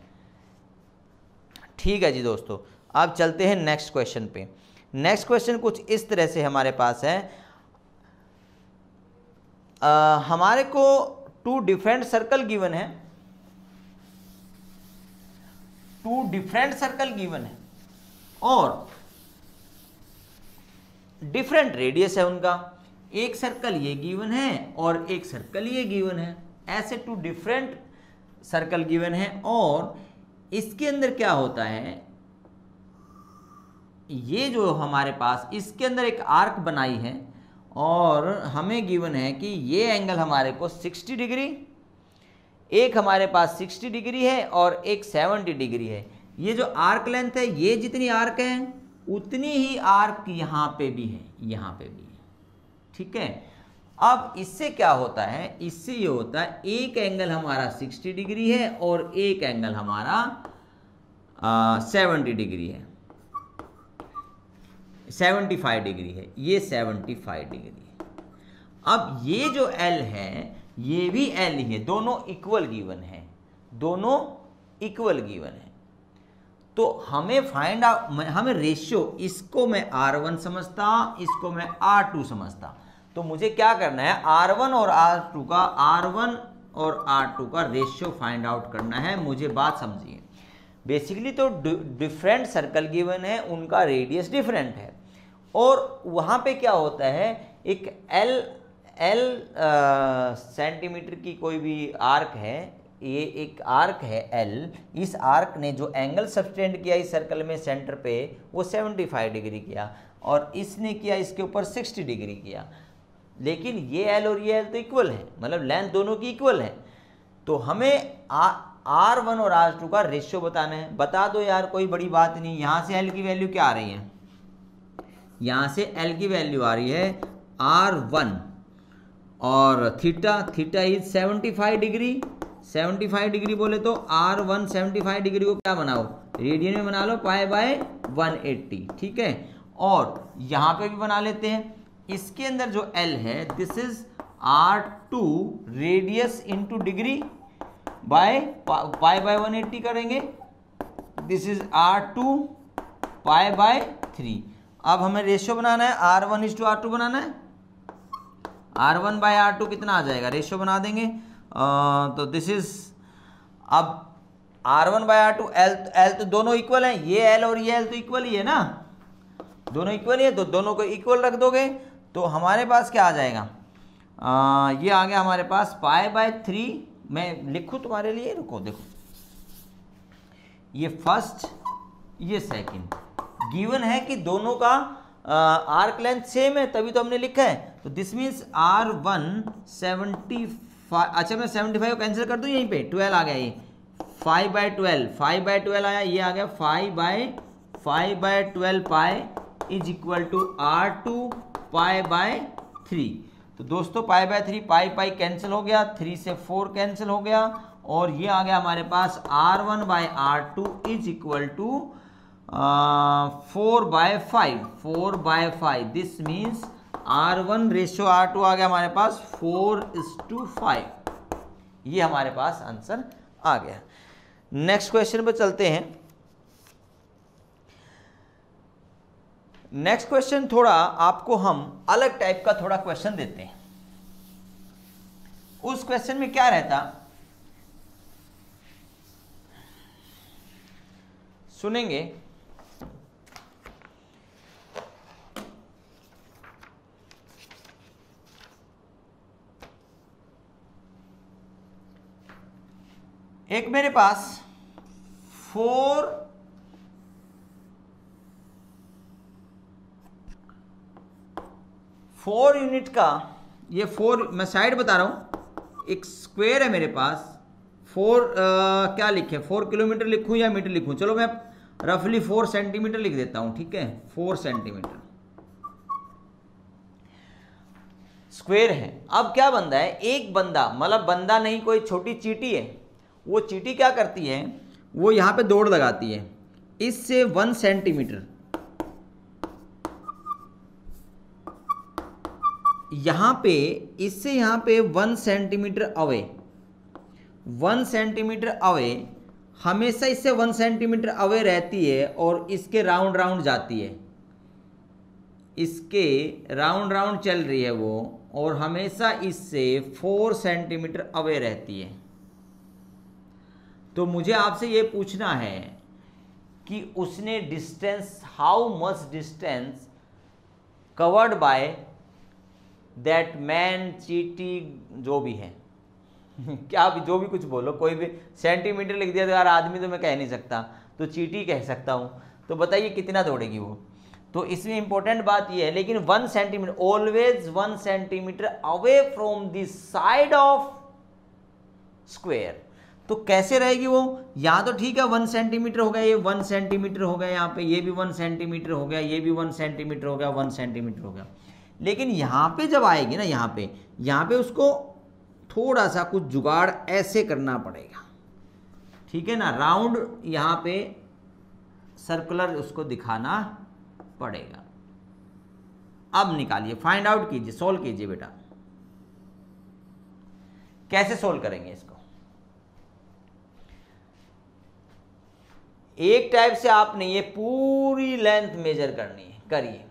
ठीक है जी दोस्तों, अब चलते हैं नेक्स्ट क्वेश्चन पे। नेक्स्ट क्वेश्चन कुछ इस तरह से हमारे पास है। हमारे को 2 डिफरेंट सर्कल गिवन है, 2 डिफरेंट सर्कल गिवन है और डिफरेंट रेडियस है उनका। एक सर्कल ये गिवन है और एक सर्कल ये गिवन है। ऐसे 2 डिफरेंट सर्कल गिवन है और इसके अंदर क्या होता है, ये जो हमारे पास इसके अंदर एक आर्क बनाई है और हमें गिवन है कि ये एंगल हमारे को 60 डिग्री, एक हमारे पास 60 डिग्री है और एक 70 डिग्री है। ये जो आर्क लेंथ है, ये जितनी आर्क है उतनी ही आर्क यहाँ पे भी है, यहाँ पे भी है। ठीक है, अब इससे क्या होता है, इससे ये होता है एक एंगल हमारा 60 डिग्री है और एक एंगल हमारा 70 डिग्री है, 75 डिग्री है, ये 75 डिग्री है। अब ये जो L है ये भी L ही है, दोनों इक्वल गिवन है, दोनों इक्वल गिवन है। तो हमें फाइंड आउट, हमें रेशियो, इसको मैं R1 समझता, इसको मैं R2 समझता। तो मुझे क्या करना है, R1 और R2 का, R1 और R2 का रेशियो फाइंड आउट करना है। मुझे बात समझिए, बेसिकली तो डिफरेंट सर्कल गिवन है, उनका रेडियस डिफरेंट है और वहाँ पे क्या होता है, एक L सेंटीमीटर की कोई भी आर्क है, ये एक आर्क है L। इस आर्क ने जो एंगल सब्सटेंड किया इस सर्कल में सेंटर पे, वो 75 डिग्री किया और इसने किया इसके ऊपर 60 डिग्री किया। लेकिन ये L और ये L तो इक्वल है, मतलब लेंथ दोनों की इक्वल है। तो हमें R1 और R2 का रेशियो बताना है। बता दो यार, कोई बड़ी बात नहीं। यहाँ से L की वैल्यू क्या आ रही है, यहाँ से L की वैल्यू आ रही है R1 और थीटा इज 75 डिग्री। 75 डिग्री बोले तो R1 75 डिग्री को क्या बनाओ, रेडियन में बना लो, पाई बाय 180। ठीक है, और यहाँ पे भी बना लेते हैं। इसके अंदर जो L है, this is R2 radius into degree by pi by 180 करेंगे। This is R2 pi by 3। अब हमें रेशियो बनाना है, R1 इज टू R2 बनाना है। R1 बाय R2 कितना आ जाएगा, रेशियो बना देंगे। तो दिस इज, अब R1 बाय R2, L तो दोनों इक्वल हैं, ये L और ये L तो इक्वल ही है ना, दोनों इक्वल ही है, तो दोनों को इक्वल रख दोगे तो हमारे पास क्या आ जाएगा, ये आ गया हमारे पास पाई बाय 3। मैं लिखूँ तुम्हारे लिए, रुको देखो, ये फर्स्ट ये सेकंड गिवन है कि दोनों का आर्क लेंथ सेम है, तभी तो हमने लिखा है। तो दिस मीन्स R1 75, अच्छा मैं 75 को कैंसिल कर दूं, यहीं पे 12 आ गया, ये 5 बाय 12 आया, ये आ गया 5 बाय 12 pi is equal to R2 pi by 3। तो दोस्तों पाई बाय 3, पाई कैंसिल हो गया, 3 से 4 कैंसिल हो गया और ये आ गया हमारे पास R1 by R2 is equal to 4 by 5। This means R1 ratio R2 आ गया हमारे पास 4:5। ये हमारे पास आंसर आ गया। नेक्स्ट क्वेश्चन पर चलते हैं। नेक्स्ट क्वेश्चन थोड़ा आपको हम अलग टाइप का थोड़ा क्वेश्चन देते हैं। उस क्वेश्चन में क्या रहता, सुनेंगे। एक मेरे पास 4 यूनिट का, ये 4 मैं साइड बता रहा हूं, एक स्क्वायर है मेरे पास क्या लिखे, 4 किलोमीटर लिखूं या मीटर लिखूं? चलो मैं रफली 4 सेंटीमीटर लिख देता हूं, ठीक है, 4 सेंटीमीटर स्क्वायर है। अब क्या बंदा है, एक बंदा, मतलब बंदा नहीं, कोई छोटी चींटी है, वो चींटी क्या करती है, वो यहां पे दौड़ लगाती है इससे 1 सेंटीमीटर, यहां पे इससे यहां पे 1 सेंटीमीटर अवे, 1 सेंटीमीटर अवे, हमेशा इससे 1 सेंटीमीटर अवे रहती है और इसके राउंड राउंड जाती है, इसके राउंड राउंड चल रही है वो, और हमेशा इससे 4 सेंटीमीटर अवे रहती है। तो मुझे आपसे ये पूछना है कि उसने distance, how much distance covered by that man, चीटी, जो भी है क्या भी, जो भी कुछ बोलो, कोई भी सेंटीमीटर लिख दिया तो यार आदमी तो मैं कह नहीं सकता, तो चीटी कह सकता हूं। तो बताइए कितना दौड़ेगी वो? तो इसमें इंपॉर्टेंट बात ये है, लेकिन 1 centimetre, always 1 centimetre away from the side of square. तो कैसे रहेगी वो? यहां तो ठीक है 1 सेंटीमीटर हो गया, ये 1 सेंटीमीटर हो गया, यहाँ पे ये भी 1 सेंटीमीटर हो गया, ये भी 1 सेंटीमीटर हो गया, 1 सेंटीमीटर हो गया। लेकिन यहाँ पे जब आएगी ना, यहाँ पे उसको थोड़ा सा कुछ जुगाड़ ऐसे करना पड़ेगा, ठीक है ना, राउंड यहाँ पे सर्कुलर उसको दिखाना पड़ेगा। अब निकालिए, फाइंड आउट कीजिए, सोल्व कीजिए बेटा। कैसे सोल्व करेंगे इसको? एक टाइप से आपने ये पूरी लेंथ मेजर करनी है, करिए।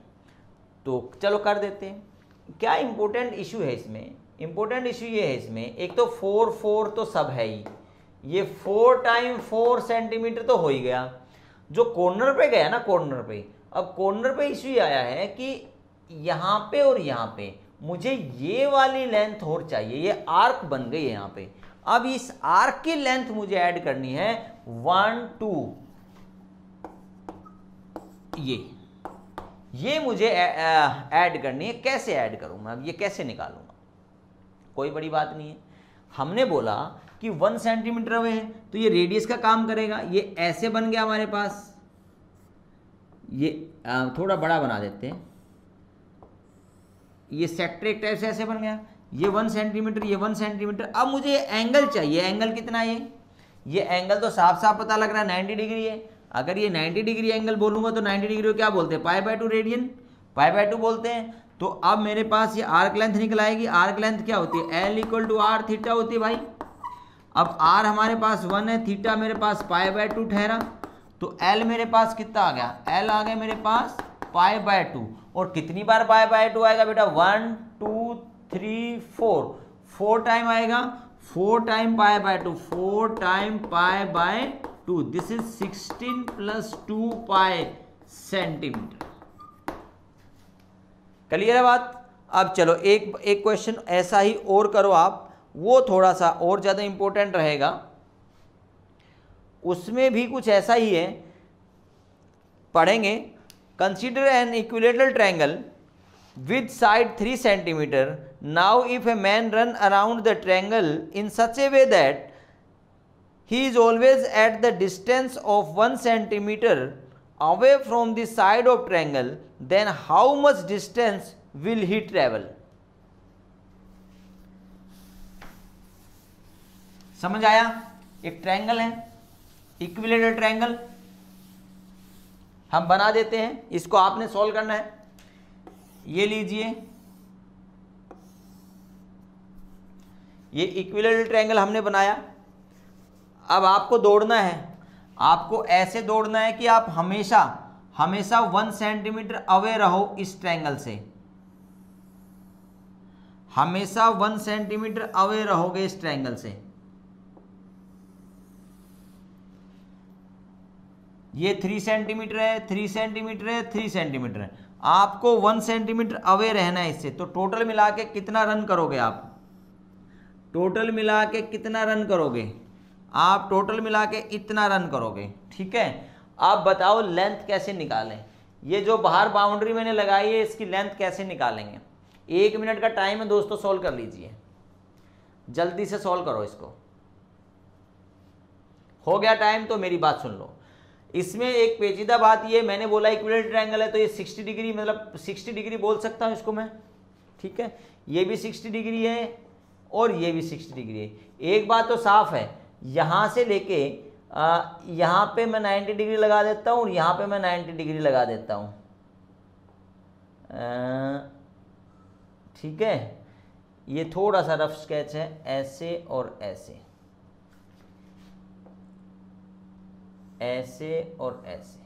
तो चलो कर देते हैं। क्या इंपॉर्टेंट इशू है इसमें? इंपॉर्टेंट इशू ये है इसमें, एक तो 4 4 तो सब है ही, ये 4 टाइम 4 सेंटीमीटर तो हो ही गया। जो कॉर्नर पे गया ना, कॉर्नर पे, अब कॉर्नर पे इशू ये आया है कि यहाँ पे और यहाँ पे मुझे ये वाली लेंथ और चाहिए, ये आर्क बन गई है यहाँ पे। अब इस आर्क की लेंथ मुझे ऐड करनी है 1 2, ये मुझे ऐड करनी है। कैसे ऐड करूं मैं? अब ये कैसे निकालूंगा? कोई बड़ी बात नहीं है। हमने बोला कि 1 सेंटीमीटर अवे है तो ये रेडियस का काम करेगा। ये ऐसे बन गया हमारे पास, ये थोड़ा बड़ा बना देते हैं, ये सेक्टर एक टाइप से ऐसे बन गया, ये 1 सेंटीमीटर, ये 1 सेंटीमीटर। अब मुझे एंगल चाहिए, एंगल कितना है? ये एंगल तो साफ साफ पता लग रहा है 90 डिग्री है। अगर ये 90 डिग्री एंगल बोलूंगा तो 90 डिग्री को क्या बोलते हैं? π/2 रेडियन, π/2 बोलते हैं। तो अब मेरे पास ये आर्क लेंथ निकल आएगी। आर्क लेंथ क्या होती है? L = r थीटा होती है भाई। अब r हमारे पास 1 है, थीटा मेरे पास π/2 ठहरा, तो L मेरे पास कितना आ गया? L आ गया मेरे पास π/2। और कितनी बार π/2 आएगा बेटा? 1 2 3 4, 4 टाइम आएगा, 4 time π/2, 4 time π/2, this is 16 + 2 pi centimetre. Clear है बात? अब चलो एक क्वेश्चन ऐसा ही और करो आप, वो थोड़ा सा और ज़्यादा इंपॉर्टेंट रहेगा। उसमें भी कुछ ऐसा ही है, पढ़ेंगे। Consider an equilateral triangle with side 3 centimetre. Now if a man run around the triangle in such A way that he is always at the distance of 1 centimeter away from the side of triangle, then how much distance will he travel? समझ आया? एक triangle है, equilateral triangle हम बना देते हैं, इसको आपने सॉल्व करना है। ये लीजिए, ये इक्विलेटरल ट्रायंगल हमने बनाया। अब आपको दौड़ना है, आपको ऐसे दौड़ना है कि आप हमेशा 1 सेंटीमीटर अवे रहो इस ट्रायंगल से, हमेशा 1 सेंटीमीटर अवे रहोगे इस ट्रायंगल से। ये 3 सेंटीमीटर है, 3 सेंटीमीटर है, 3 सेंटीमीटर है, आपको 1 सेंटीमीटर अवे रहना है इससे। तो टोटल मिला के कितना रन करोगे आप? टोटल मिला के कितना रन करोगे आप? टोटल मिला के इतना रन करोगे, ठीक है। आप बताओ लेंथ कैसे निकालें? ये जो बाहर बाउंड्री मैंने लगाई है इसकी लेंथ कैसे निकालेंगे? 1 मिनट का टाइम है दोस्तों, सॉल्व कर लीजिए, जल्दी से सॉल्व करो इसको। हो गया टाइम, तो मेरी बात सुन लो। इसमें एक पेचीदा बात ये, मैंने बोला इक्विलेटरल ट्रायंगल है तो ये 60 डिग्री, मतलब 60 डिग्री बोल सकता हूँ इसको मैं, ठीक है। ये भी 60 डिग्री है और ये भी 60 डिग्री है। एक बात तो साफ है, यहाँ से लेके यहाँ पे मैं 90 डिग्री लगा देता हूँ और यहाँ पे मैं 90 डिग्री लगा देता हूँ, ठीक है। ये थोड़ा सा रफ स्केच है, ऐसे और ऐसे, ऐसे और ऐसे।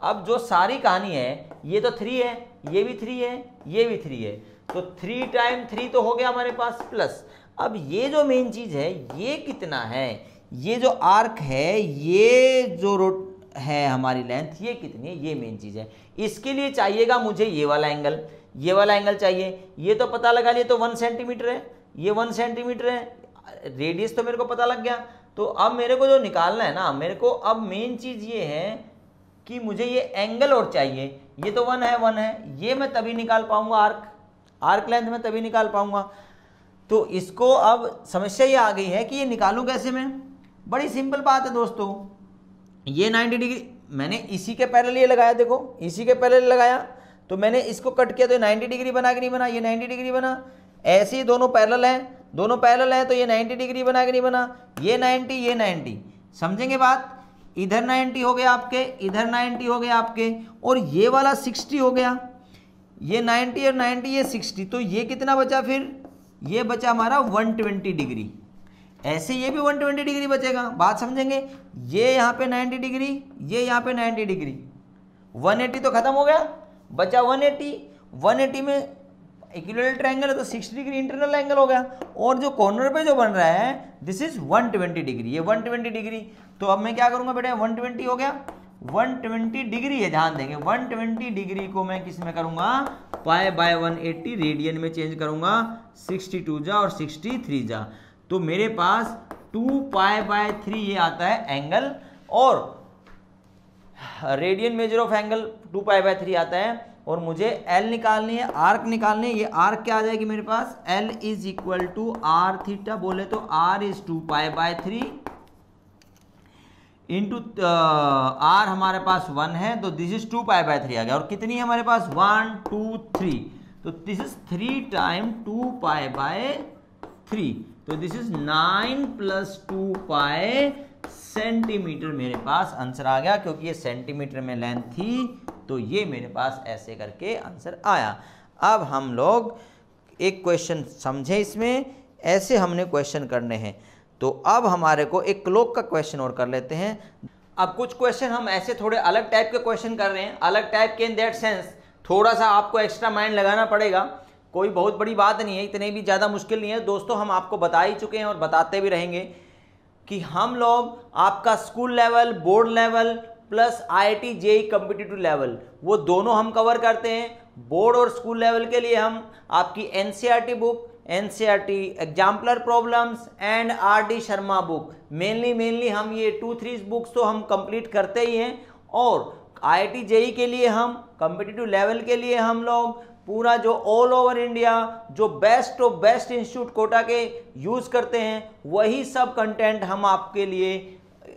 अब जो सारी कहानी है, ये तो 3 है, ये भी 3 है, ये भी 3 है, तो 3 टाइम 3 तो हो गया हमारे पास प्लस। अब ये जो मेन चीज है, ये कितना है, ये जो आर्क है, ये जो रोट है हमारी लेंथ, ये कितनी है, ये मेन चीज है। इसके लिए चाहिएगा मुझे ये वाला एंगल, ये वाला एंगल चाहिए। ये तो पता लगा लिए, तो 1 सेंटीमीटर है, ये 1 सेंटीमीटर है, रेडियस तो मेरे को पता लग गया। तो अब मेरे को जो निकालना है ना, मेरे को अब मेन चीज ये है कि मुझे ये एंगल और चाहिए। ये तो 1 है, ये मैं तभी निकाल पाऊंगा, आर्क लेंथ में तभी निकाल पाऊंगा। तो इसको अब समस्या ये आ गई है कि ये निकालूं कैसे मैं। बड़ी सिंपल बात है दोस्तों, ये 90 डिग्री मैंने इसी के पैरेलल ये लगाया, देखो इसी के पैरेलल लगाया, तो मैंने इसको कट किया तो 90 डिग्री बना कि नहीं बना, ये 90 डिग्री बना। ऐसे ही दोनों पैरेलल हैं, तो ये 90 डिग्री बना कि नहीं बना, ये 90 ये 90, समझेंगे बात। इधर 90 हो गया आपके, इधर 90 हो गया आपके, और ये वाला 60 हो गया, ये 90 और 90 ये 60, तो ये कितना बचा फिर, ये बचा हमारा 120 डिग्री। ऐसे ये भी 120 डिग्री बचेगा, बात समझेंगे। ये यहाँ पे 90 डिग्री, ये यहाँ पे 90 डिग्री, 180 तो खत्म हो गया, बचा 180। 180 में इक्विलेटरल ट्रायंगल है तो 60 डिग्री इंटरनल एंगल हो गया, और जो कॉर्नर पे जो बन रहा है दिस इज 120 डिग्री, ये 120 डिग्री। तो अब मैं क्या करूंगा बेटा, 120 हो गया, 120 डिग्री है, ध्यान देंगे 120 डिग्री को मैं किस में करूंगा, पाई बाय 180 रेडियन में चेंज करूंगा, 62 जा और 63 जा, तो मेरे पास 2 पाई बाय 3 ये आता है एंगल, और radian measure of angle 2 pi by 3 आता है। और मुझे एल निकालनी है, आर्क निकालनी है। ये आर्क क्या आ जाएगी मेरे पास, L is equal to R theta, बोले तो R is 2 pi by 3 into R हमारे पास 1 है, तो दिस इज 2 पाई बाय 3 आ गया। और कितनी है हमारे पास, 1 2 3, तो this is 3 time 2 pi by 3, तो this is 9 plus 2 pi centimetre मेरे पास आंसर आ गया, क्योंकि ये सेंटीमीटर में लेंथ थी, तो ये मेरे पास ऐसे करके आंसर आया। अब हम लोग एक क्वेश्चन समझे, इसमें ऐसे हमने क्वेश्चन करने हैं। तो अब हमारे को एक क्लॉक का क्वेश्चन और कर लेते हैं। अब कुछ क्वेश्चन हम ऐसे थोड़े अलग टाइप के क्वेश्चन कर रहे हैं, अलग टाइप के इन दैट सेंस थोड़ा सा आपको एक्स्ट्रा माइंड लगाना पड़ेगा, कोई बहुत बड़ी बात नहीं है, इतने भी ज़्यादा मुश्किल नहीं है दोस्तों। हम आपको बता ही चुके हैं और बताते भी रहेंगे कि हम लोग आपका school level, board level plus IIT JEE competitive level, वो दोनों हम कवर करते हैं। बोर्ड और स्कूल लेवल के लिए हम आपकी NCERT book, NCERT exemplar problems and RD Sharma book, mainly हम ये 2-3 बुक्स तो हम कंप्लीट करते ही हैं। और IIT JEE के लिए हम कॉम्पिटिटिव लेवल के लिए हम लोग पूरा जो ऑल ओवर इंडिया जो best of best institute Kota के यूज़ करते हैं, वही सब कंटेंट हम आपके लिए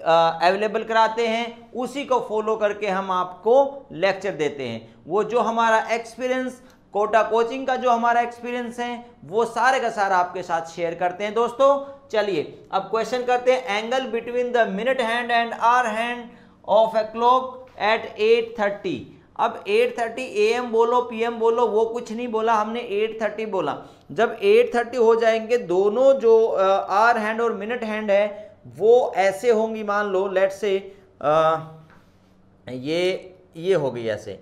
अवेलेबल कराते हैं, उसी को फॉलो करके हम आपको लेक्चर देते हैं। वो जो हमारा एक्सपीरियंस कोटा कोचिंग का जो हमारा एक्सपीरियंस है, वो सारे का सारा आपके साथ शेयर करते हैं दोस्तों। चलिए अब क्वेश्चन करते हैं, angle between the minute hand and hour hand of a clock at 8:30। अब 8:30 AM बोलो PM बोलो, वो कुछ नहीं बोला हमने, 8:30 बोला। जब 8:30 हो जाएंगे, दोनों जो आवर हैंड और मिनट हैंड है वो ऐसे होंगी, मान लो लेट्स से ये हो गई ऐसे,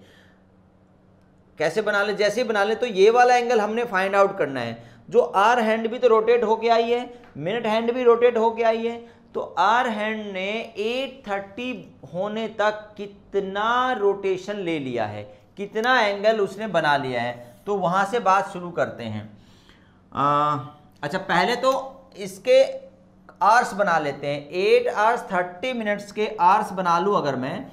कैसे बना ले, जैसे बना ले, तो ये वाला एंगल हमने फाइंड आउट करना है। जो आर हैंड भी तो रोटेट होके आई है, मिनट हैंड भी रोटेट होके आई है, तो आर हैंड ने 8:30 होने तक कितना रोटेशन ले लिया है, कितना एंगल उसने बना लिया है, तो वहां से बात शुरू करते हैं। अच्छा पहले तो इसके आवर्स बना लेते हैं। 8 आवर्स 30 मिनट्स के आवर्स बना लूँ अगर मैं,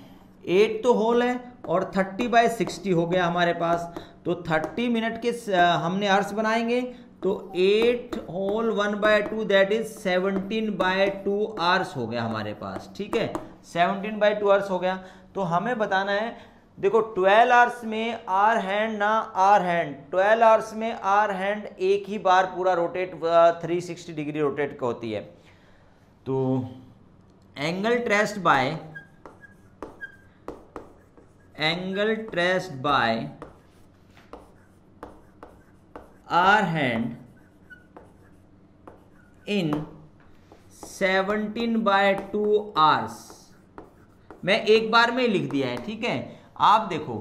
8 तो होल है और 30/60 हो गया हमारे पास, तो 30 मिनट के हमने आवर्स बनाएंगे, तो 8 होल 1/2 दैट इज 17/2 आवर्स हो गया हमारे पास। ठीक है, 17/2 आवर्स हो गया। तो हमें बताना है, देखो 12 आवर्स में आर हैंड ना आर हैंड, 12 आवर्स में आर हैंड एक ही बार पूरा रोटेट 360 डिग्री रोटेट होती है। तो angle traced by hour hand in 17/2 hours, मैं एक बार में लिख दिया है। ठीक है, आप देखो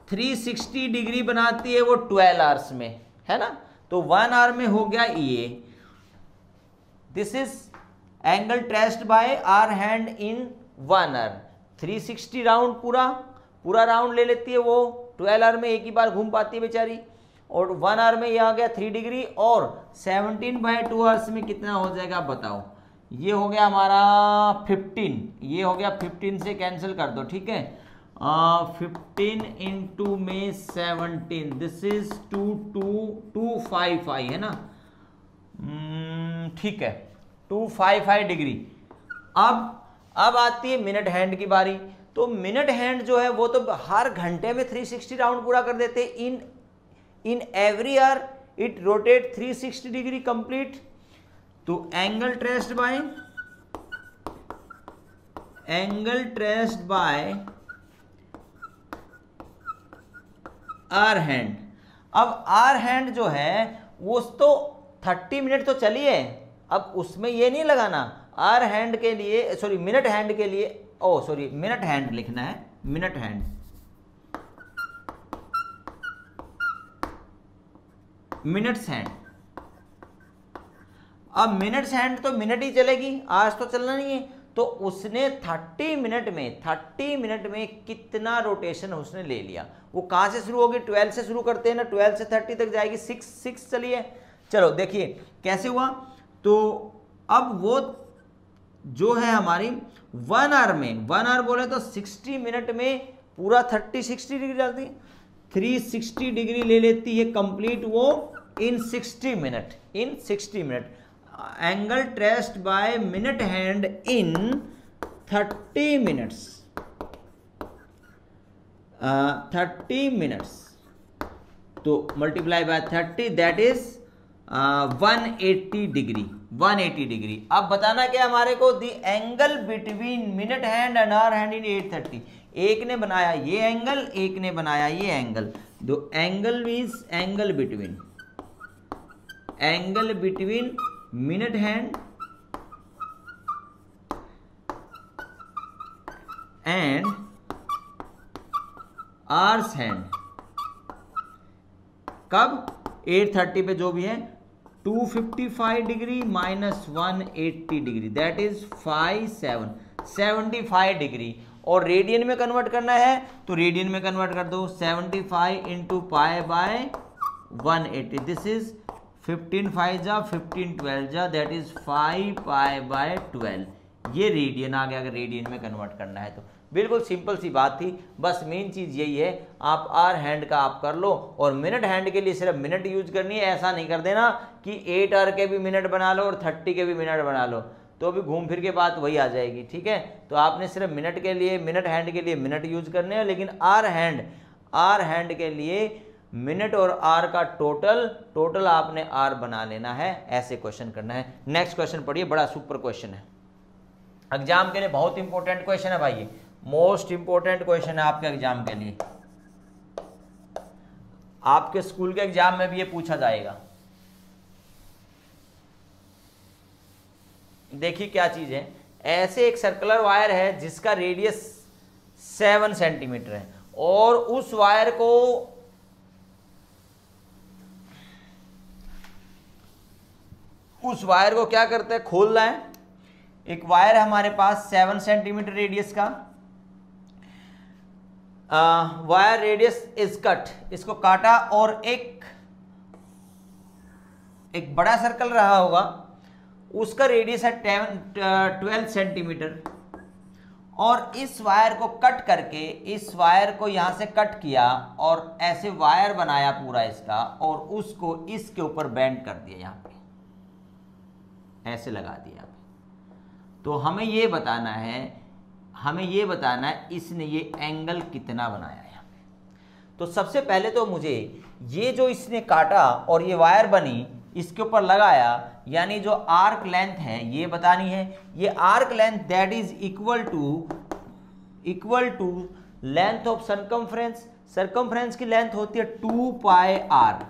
360 डिग्री बनाती है वो 12 आवर्स में, है ना, तो 1 आवर में हो गया ये। This is angle traced by hour hand in 1 hour. 360 round पूरा राउंड ले लेती है वो, 12 आवर में एक ही बार घूम पाती है बेचारी, और 1 आवर में ये आ गया 3 डिग्री, और 17/2 आवर्स में कितना हो जाएगा आप बताओ। ये हो गया हमारा 15, ये हो गया 15 से कैंसिल कर दो। ठीक है, 15 इंटू में 17, दिस इज 255 है ना। ठीक है, 255 डिग्री। अब आती है मिनट हैंड की बारी। तो मिनट हैंड जो है वो तो हर घंटे में 360 राउंड पूरा कर देते। In every hour it rotate 360 degree complete. तो angle traced by hour hand. अब आर हैंड जो है वो तो 30 मिनट तो चली है, अब उसमें ये नहीं लगाना आर हैंड के लिए, सॉरी मिनट हैंड के लिए, मिनट हैंड लिखना है, मिनट हैंड, मिनट्स हैंड। अब मिनट्स हैंड तो मिनट ही चलेगी, आज तो चलना नहीं है। तो उसने 30 मिनट में कितना रोटेशन उसने ले लिया। वो कहां से शुरू होगी, 12 से शुरू करते हैं ना, 12 से 30 तक जाएगी, 6 चलिए। चलो देखिए कैसे हुआ। तो अब वो जो है हमारी 1 आवर में, 1 आवर बोले तो 60 मिनट में पूरा 60 डिग्री डालती है, 360 डिग्री ले लेती है कंप्लीट वो in 60 minute, angle traced by minute hand in 30 minutes, 30 minutes, तो multiply by 30 that is 180 degree, 180 degree. अब बताना क्या हमारे को, the angle between minute hand and hour hand in 830। एक ने बनाया ये एंगल, एक ने बनाया ये एंगल, दो angle means angle between minute hand and hours hand. कब, 830 पे जो भी है, 255 degree minus 180 degree that is 75 degree. और रेडियन में कन्वर्ट करना है तो रेडियन में कन्वर्ट कर दो, 75 into pi by 180, this is 15 5 जा 15 12 जा दैट इज 5 पाई बाय 12। ये रेडियन आ गया अगर रेडियन में कन्वर्ट करना है तो। बिल्कुल सिंपल सी बात थी, बस मेन चीज़ यही है, आप आर हैंड का आप कर लो और मिनट हैंड के लिए सिर्फ मिनट यूज करनी है। ऐसा नहीं कर देना कि 8 आवर के भी मिनट बना लो और 30 के भी मिनट बना लो, तो भी घूम फिर के बात वही आ जाएगी। ठीक है, तो आपने सिर्फ मिनट के लिए, मिनट हैंड के लिए मिनट यूज करने हैं, लेकिन आर हैंड के लिए मिनट और आर का टोटल आपने आर बना लेना है। ऐसे क्वेश्चन करना है। नेक्स्ट क्वेश्चन पढ़िए, बड़ा सुपर क्वेश्चन है, एग्जाम के लिए बहुत इंपॉर्टेंट क्वेश्चन है भाई, मोस्ट इंपॉर्टेंट क्वेश्चन है आपके एग्जाम के लिए। आपके स्कूल के एग्जाम में भी ये पूछा जाएगा। देखिए क्या चीज है, ऐसे एक सर्कुलर वायर है जिसका रेडियस 7 सेंटीमीटर है और उस वायर को क्या करते हैं, खोलना है। एक वायर है हमारे पास 7 सेंटीमीटर रेडियस का, वायर रेडियस इज कट, इसको काटा और एक बड़ा सर्कल रहा होगा, उसका रेडियस है 12 सेंटीमीटर और इस वायर को कट करके, इस वायर को यहाँ से कट किया और ऐसे वायर बनाया पूरा इसका, और उसको इसके ऊपर बेंड कर दिया, यहाँ पे ऐसे लगा दिया। तो हमें ये बताना है, इसने ये एंगल कितना बनाया है यहाँ पे। तो सबसे पहले तो मुझे ये जो इसने काटा और ये वायर बनी इसके ऊपर लगाया, यानी जो आर्क लेंथ है ये बतानी है। ये arc length that is equal to length of circumference. Circumference की लेंथ होती है 2 पाई आर,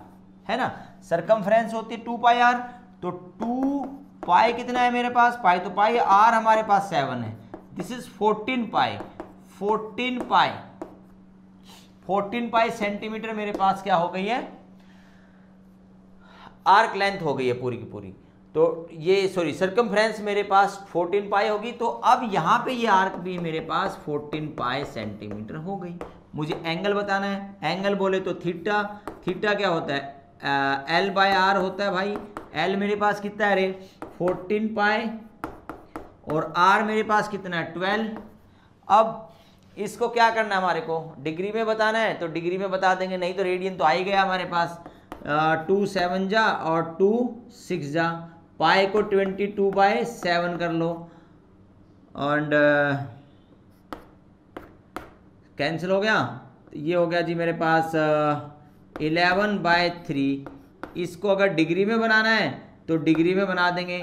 है ना, सरकमफ्रेंस होती है 2 पाई आर। तो 2 पाई कितना है मेरे पास, पाई तो पाई, आर हमारे पास 7 है, this is 14 pi. 14 pi centimetre मेरे पास क्या हो गई है, आर्क लेंथ हो गई है पूरी की पूरी। तो ये सॉरी सरकमफ्रेंस मेरे पास 14 पाई होगी। तो अब यहाँ पे ये आर्क भी मेरे पास 14 पाई सेंटीमीटर हो गई। मुझे एंगल बताना है, एंगल बोले तो थीटा। थीटा क्या होता है, एल बाय आर होता है भाई। एल मेरे पास कितना है रे, 14 पाई, और आर मेरे पास कितना है, 12। अब इसको क्या करना है, हमारे को डिग्री में बताना है तो डिग्री में बता देंगे, नहीं तो रेडियन तो आ ही गया हमारे पास। 2 7 जा और 2 6 जा, पाई को 22/7 कर लो, और कैंसिल हो गया। ये हो गया जी मेरे पास 11/3। इसको अगर डिग्री में बनाना है तो डिग्री में बना देंगे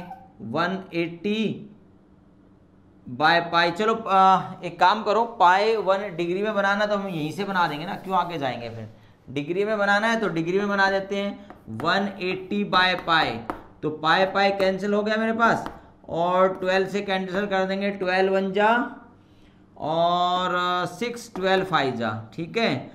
180/पाई। चलो एक काम करो, पाई 1 डिग्री में बनाना तो हम यहीं से बना देंगे ना, क्यों आगे जाएंगे। फिर डिग्री में बनाना है तो डिग्री में बना देते हैं 180/पाई। तो पाई पाई कैंसिल हो गया मेरे पास, और 12 से कैंसिल कर देंगे, 12 1 जा और 6 12 5 जा, ठीक है।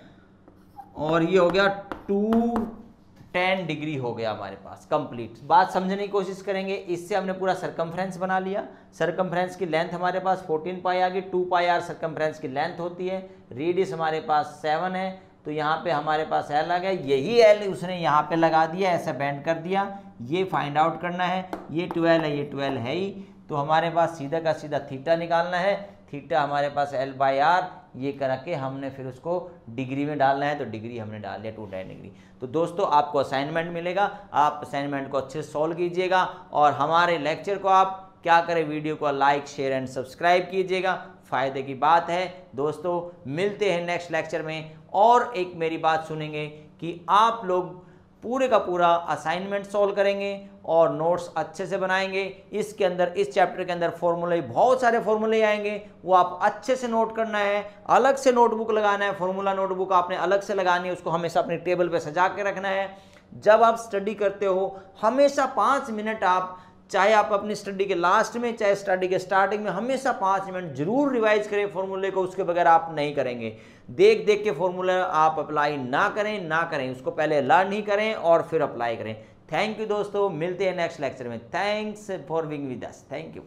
और ये हो गया 210 डिग्री हो गया हमारे पास कंप्लीट। बात समझने की कोशिश करेंगे। इससे हमने पूरा सरकमफ्रेंस बना लिया। सरकमफ्रेंस की लेंथ हमारे पास 14 पाई आ गई, 2 पाई आर सरकमफ्रेंस की लेंथ होती है। रेडियस हमारे पास 7 है, तो यहाँ पे हमारे पास एल आ गया। यही एल उसने यहाँ पे लगा दिया, ऐसा बेंड कर दिया। ये फाइंड आउट करना है, ये 12 है, ये 12 है ही, तो हमारे पास सीधा का सीधा थीटा निकालना है। थीटा हमारे पास L/R, ये करके हमने फिर उसको डिग्री में डालना है, तो डिग्री हमने डाल दिया 210 डिग्री। तो दोस्तों आपको असाइनमेंट मिलेगा, आप असाइनमेंट को अच्छे से सॉल्व कीजिएगा, और हमारे लेक्चर को आप क्या करें, वीडियो को लाइक शेयर एंड सब्सक्राइब कीजिएगा, फ़ायदे की बात है। दोस्तों मिलते हैं नेक्स्ट लेक्चर में, और एक मेरी बात सुनेंगे कि आप लोग पूरे का पूरा असाइनमेंट सॉल्व करेंगे और नोट्स अच्छे से बनाएंगे। इसके अंदर, इस चैप्टर के अंदर फॉर्मूले, बहुत सारे फॉर्मूले आएंगे, वो आप अच्छे से नोट करना है। अलग से नोटबुक लगाना है, फॉर्मूला नोटबुक आपने अलग से लगानी है, उसको हमेशा अपनी टेबल पे सजा के रखना है। जब आप स्टडी करते हो हमेशा 5 मिनट आप, चाहे आप अपनी स्टडी के लास्ट में चाहे स्टडी के स्टार्टिंग में, हमेशा 5 मिनट जरूर रिवाइज करें फॉर्मूले को, उसके बगैर आप नहीं करेंगे। देख देख के फॉर्मूला आप अप्लाई ना करें, उसको पहले लर्न ही करें और फिर अप्लाई करें। थैंक यू दोस्तों, मिलते हैं नेक्स्ट लेक्चर में। Thanks for being with us, thank you.